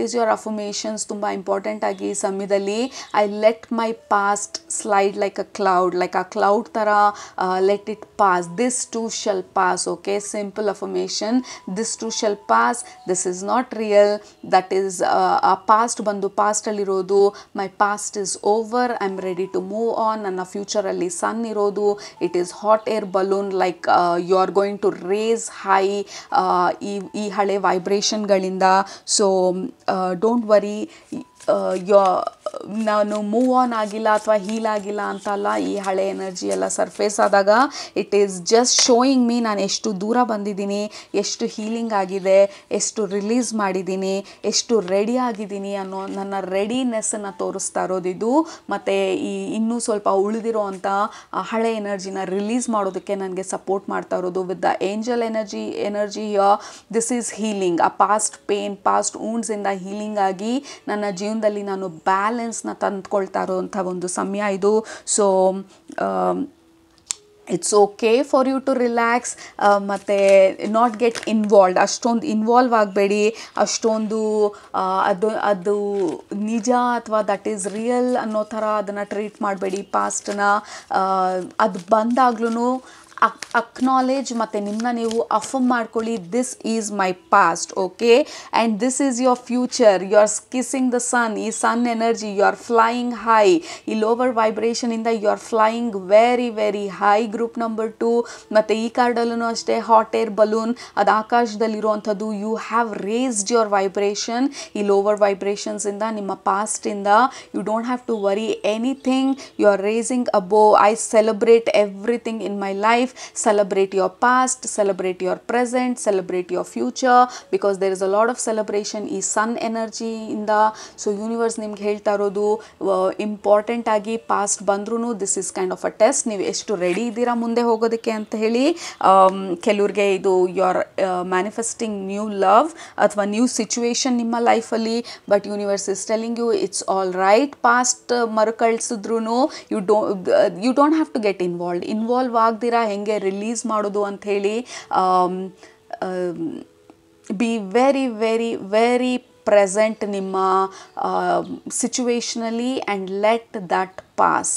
is your affirmations. ತುಂಬ ಇಂಪಾರ್ಟೆಂಟ್ ಆಗಿ ಈ ಸಮಯದಲ್ಲಿ I let my past slide like a cloud ಥರ let it pass, this too shall pass. Okay, simple affirmation, this too shall pass, this is not real, that is ಆ past ಬಂದು ಪಾಸ್ಟಲ್ಲಿರೋದು. My past is over, I am ready to move on. ನನ್ನ ಫ್ಯೂಚರಲ್ಲಿ sun ಇರೋದು, it is hot air balloon, like you are going to raise high ಈ ಹಳೆ ವೈಬ್ರೇಷನ್ಗಳಿಂದ. So don't worry, ನಾನು move on ಆಗಿಲ್ಲ ಅಥವಾ ಹೀಲ್ ಆಗಿಲ್ಲ ಅಂತಲ್ಲ. ಈ ಹಳೆ ಎನರ್ಜಿ ಎಲ್ಲ ಸರ್ಫೇಸ್ ಆದಾಗ it is just showing me ನಾನು ಎಷ್ಟು ದೂರ ಬಂದಿದ್ದೀನಿ, ಎಷ್ಟು ಹೀಲಿಂಗ್ ಆಗಿದೆ, ಎಷ್ಟು ರಿಲೀಸ್ ಮಾಡಿದ್ದೀನಿ, ಎಷ್ಟು ರೆಡಿ ಆಗಿದ್ದೀನಿ ಅನ್ನೋ ನನ್ನ ರೆಡಿನೆಸ್ಸನ್ನು ತೋರಿಸ್ತಾ ಇರೋದಿದು. ಮತ್ತು ಈ ಇನ್ನೂ ಸ್ವಲ್ಪ ಉಳಿದಿರೋ ಅಂಥ ಹಳೆ ಎನರ್ಜಿನ ರಿಲೀಸ್ ಮಾಡೋದಕ್ಕೆ ನನಗೆ ಸಪೋರ್ಟ್ ಮಾಡ್ತಾ ಇರೋದು. With the angel energy this is healing. ಆ ಪಾಸ್ಟ್ ಪೇನ್, ಪಾಸ್ಟ್ ವೂಂಡ್ಸಿಂದ ಹೀಲಿಂಗ್ ಆಗಿ ನನ್ನ ಜೀವನದಲ್ಲಿ ನಾನು ಬ್ಯಾಲೆನ್ಸ್ನ ತಂದುಕೊಳ್ತಾ ಇರೋವಂಥ ಒಂದು ಸಮಯ ಇದು. So it's okay for you to relax ಮತ್ತು ನಾಟ್ ಗೆಟ್ ಇನ್ವಾಲ್ವ್ಡ್. ಅಷ್ಟೊಂದು ಇನ್ವಾಲ್ವ್ ಆಗಬೇಡಿ. ಅಷ್ಟೊಂದು ಅದು ನಿಜ ಅಥವಾ ದಟ್ ಈಸ್ ರಿಯಲ್ ಅನ್ನೋ ಥರ ಅದನ್ನು ಟ್ರೀಟ್ ಮಾಡಬೇಡಿ. ಪಾಸ್ಟನ್ನ ಅದು ಬಂದಾಗ್ಲೂ ಅಕ್ನಾಲೇಜ್ ಮತ್ತು ನಿಮ್ಮನ್ನ ನೀವು ಅಫರ್ಮ್ ಮಾಡ್ಕೊಳ್ಳಿ, this is my past. Okay, and this is your future. You are kissing the sun. ಈ sun energy, you are flying high. ಈ ಲೋವರ್ ವೈಬ್ರೇಷನಿಂದ you are flying very very high. Group number 2 ಮತ್ತು ಈ ಕಾರ್ಡಲ್ಲೂ ಅಷ್ಟೇ hot air balloon, ಅದು ಆಕಾಶದಲ್ಲಿರುವಂಥದ್ದು. You have raised your vibration. ಈ ಲೋವರ್ ವೈಬ್ರೇಷನ್ಸಿಂದ, ನಿಮ್ಮ ಪಾಸ್ಟಿಂದ you don't have to worry anything. You are raising above. I celebrate everything in my life. Celebrate your past, celebrate your present, celebrate your future, because there is a lot of celebration ಈ sun energy ಇಂದ. So universe ನಿಮ್ಗೆ ಹೇಳ್ತಾ ಇರೋದು, important ಆಗಿ past ಬಂದ್ರೂ this is kind of a test. ನೀವು ಎಷ್ಟು ready ಇದ್ದೀರಾ ಮುಂದೆ ಹೋಗೋದಕ್ಕೆ ಅಂತ ಹೇಳಿ. ಕೆಲವ್ರಿಗೆ ಇದು you are manifesting new love ಅಥವಾ ನ್ಯೂ ಸಿಚುವೇಶನ್ ನಿಮ್ಮ ಲೈಫಲ್ಲಿ. But universe is telling you it's all right. Past ಮರುಕಳಿಸಿದ್ರು you don't have to get involve ಆಗ್ದಿರಾ ಹೆಂಗೆ ರಿಲೀಸ್ ಮಾಡೋದು ಅಂಥೇಳಿ. Be very very very present ನಿಮ್ಮ ಸಿಚುವೇಶನಲ್ಲಿ and let that pass.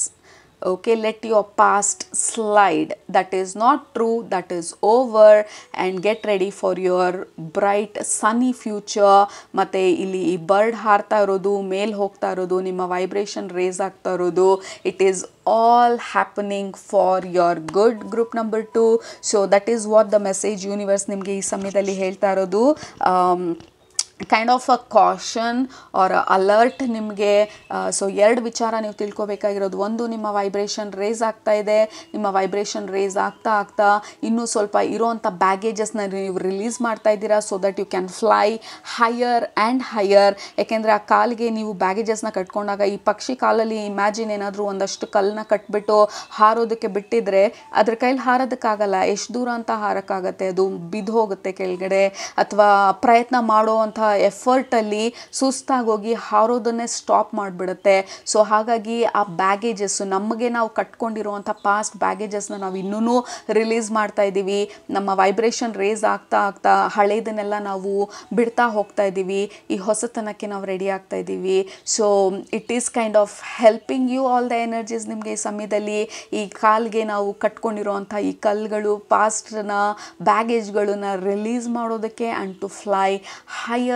Okay, let your past slide. That is not true, that is over, and get ready for your bright sunny future. ಮತ್ತು ಇಲ್ಲಿ ಈ bird ಹಾರ್ತಾ ಇರೋದು, ಮೇಲ್ ಹೋಗ್ತಾ ಇರೋದು, ನಿಮ್ಮ ವೈಬ್ರೇಷನ್ ರೇಸ್ ಆಗ್ತಾ ಇರೋದು, it is all happening for your good. Group number 2. So that is what the message universe ನಿಮಗೆ ಈ ಸಮಯದಲ್ಲಿ ಹೇಳ್ತಾ ಇರೋದು. Kind of a caution or alert ನಿಮಗೆ. ಸೊ ಎರಡು ವಿಚಾರ ನೀವು ತಿಳ್ಕೊಬೇಕಾಗಿರೋದು, ಒಂದು ನಿಮ್ಮ ವೈಬ್ರೇಷನ್ ರೇಸ್ ಆಗ್ತಾ ಇದೆ, ನಿಮ್ಮ ವೈಬ್ರೇಷನ್ ರೇಸ್ ಆಗ್ತಾ ಆಗ್ತಾ ಇನ್ನೂ ಸ್ವಲ್ಪ ಇರೋವಂಥ ಬ್ಯಾಗೇಜಸ್ನ ನೀವು ರಿಲೀಸ್ ಮಾಡ್ತಾ ಇದ್ದೀರಾ, so that you can fly higher and higher. ಯಾಕೆಂದರೆ ಆ ಕಾಲಿಗೆ ನೀವು ಬ್ಯಾಗೇಜಸ್ನ ಕಟ್ಕೊಂಡಾಗ, ಈ ಪಕ್ಷಿ ಕಾಲಲ್ಲಿ ಇಮ್ಯಾಜಿನ್ ಏನಾದರೂ ಒಂದಷ್ಟು ಕಲ್ಲನ್ನ ಕಟ್ಬಿಟ್ಟು ಹಾರೋದಕ್ಕೆ ಬಿಟ್ಟಿದ್ರೆ ಅದ್ರ ಕೈಲಿ ಹಾರೋದಕ್ಕಾಗಲ್ಲ, ಎಷ್ಟು ದೂರ ಅಂತ ಹಾರೋಕ್ಕಾಗತ್ತೆ, ಅದು ಬಿದ್ದು ಹೋಗುತ್ತೆ ಕೆಳಗಡೆ, ಅಥವಾ ಪ್ರಯತ್ನ ಮಾಡುವಂಥ ಎಫರ್ಟಲ್ಲಿ ಸುಸ್ತಾಗೋಗಿ ಹಾರೋದನ್ನೇ ಸ್ಟಾಪ್ ಮಾಡಿಬಿಡುತ್ತೆ. ಸೊ ಹಾಗಾಗಿ ಆ ಬ್ಯಾಗೇಜಸ್ಸು, ನಮಗೆ ನಾವು ಕಟ್ಕೊಂಡಿರುವಂಥ ಪಾಸ್ಟ್ ಬ್ಯಾಗೇಜಸ್ನ ನಾವು ಇನ್ನೂ ರಿಲೀಸ್ ಮಾಡ್ತಾ ಇದ್ದೀವಿ. ನಮ್ಮ ವೈಬ್ರೇಷನ್ ರೇಸ್ ಆಗ್ತಾ ಆಗ್ತಾ ಹಳೇದನ್ನೆಲ್ಲ ನಾವು ಬಿಡ್ತಾ ಹೋಗ್ತಾ ಇದ್ದೀವಿ, ಈ ಹೊಸತನಕ್ಕೆ ನಾವು ರೆಡಿ ಆಗ್ತಾ ಇದ್ದೀವಿ. So it is kind of helping you all the energies. ನಿಮಗೆ ಈ ಸಮಯದಲ್ಲಿ ಈ ಕಾಲ್ಗೆ ನಾವು ಕಟ್ಕೊಂಡಿರುವಂಥ ಈ ಕಲ್ಲುಗಳು, ಪಾಸ್ಟ್ನ ಬ್ಯಾಗೇಜ್ಗಳನ್ನ ರಿಲೀಸ್ ಮಾಡೋದಕ್ಕೆ and to fly higher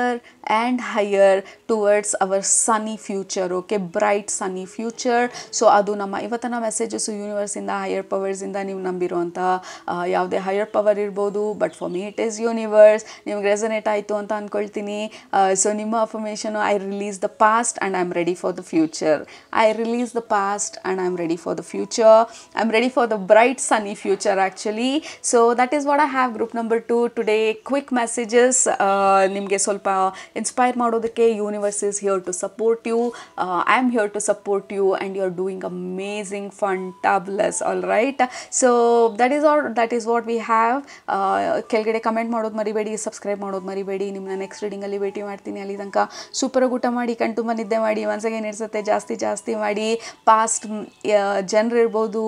and higher towards our sunny future. Okay, bright sunny future. So ಅದು ನಮ್ಮ ಇವತ್ತಿನ ಮೆಸೇಜಸ್ಸು ಯೂನಿವರ್ಸಿಂದ, ಹೈಯರ್ ಪವರ್ಸಿಂದ. ನೀವು ನಂಬಿರುವಂಥ ಯಾವುದೇ ಹೈಯರ್ ಪವರ್ ಇರ್ಬೋದು, but for me it is universe. ನಿಮ್ಗೆ ರೆಸನೇಟ್ ಆಯಿತು ಅಂತ ಅಂದ್ಕೊಳ್ತೀನಿ. ಸೊ ನಿಮ್ಮ affirmation, I release the past and I am ready for the future. I release the past and I am ready for the future. I am ready for the bright sunny future actually. So that is what I have. Group number 2 today. Quick messages ನಿಮಗೆ ಸ್ವಲ್ಪ inspire ಮಾಡೋದಕ್ಕೆ. Universe is here to support you. I am here to support you and you are doing amazing, fantabulous. All right. So that is what we have. ಕೆಳಗಡೆ comment ಮಾಡೋದು ಮರಿಬೇಡಿ, subscribe ಮಾಡೋದು ಮರಿಬೇಡಿ. ನಿಮ್ಮನ್ನ next ರೀಡಿಂಗಲ್ಲಿ ಭೇಟಿ ಮಾಡ್ತೀನಿ. ಅಲ್ಲಿ ತನಕ ಸೂಪರಾಗಿ ಊಟ ಮಾಡಿ, ಕಣ್ತುಂಬ ನಿದ್ದೆ ಮಾಡಿ, ಮನಸ್ಸಿಗೆ ಏನಿಡ್ಸುತ್ತೆ ಜಾಸ್ತಿ ಮಾಡಿ. ಪಾಸ್ಟ್ ಜನರಿರ್ಬೋದು,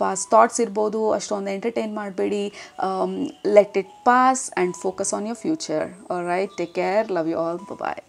ಪಾಸ್ಟ್ ಥಾಟ್ಸ್ ಇರ್ಬೋದು, ಅಷ್ಟೊಂದು ಎಂಟರ್ಟೈನ್ ಮಾಡಬೇಡಿ. Let it pass and focus on your future. All right, take care, love you all, bye.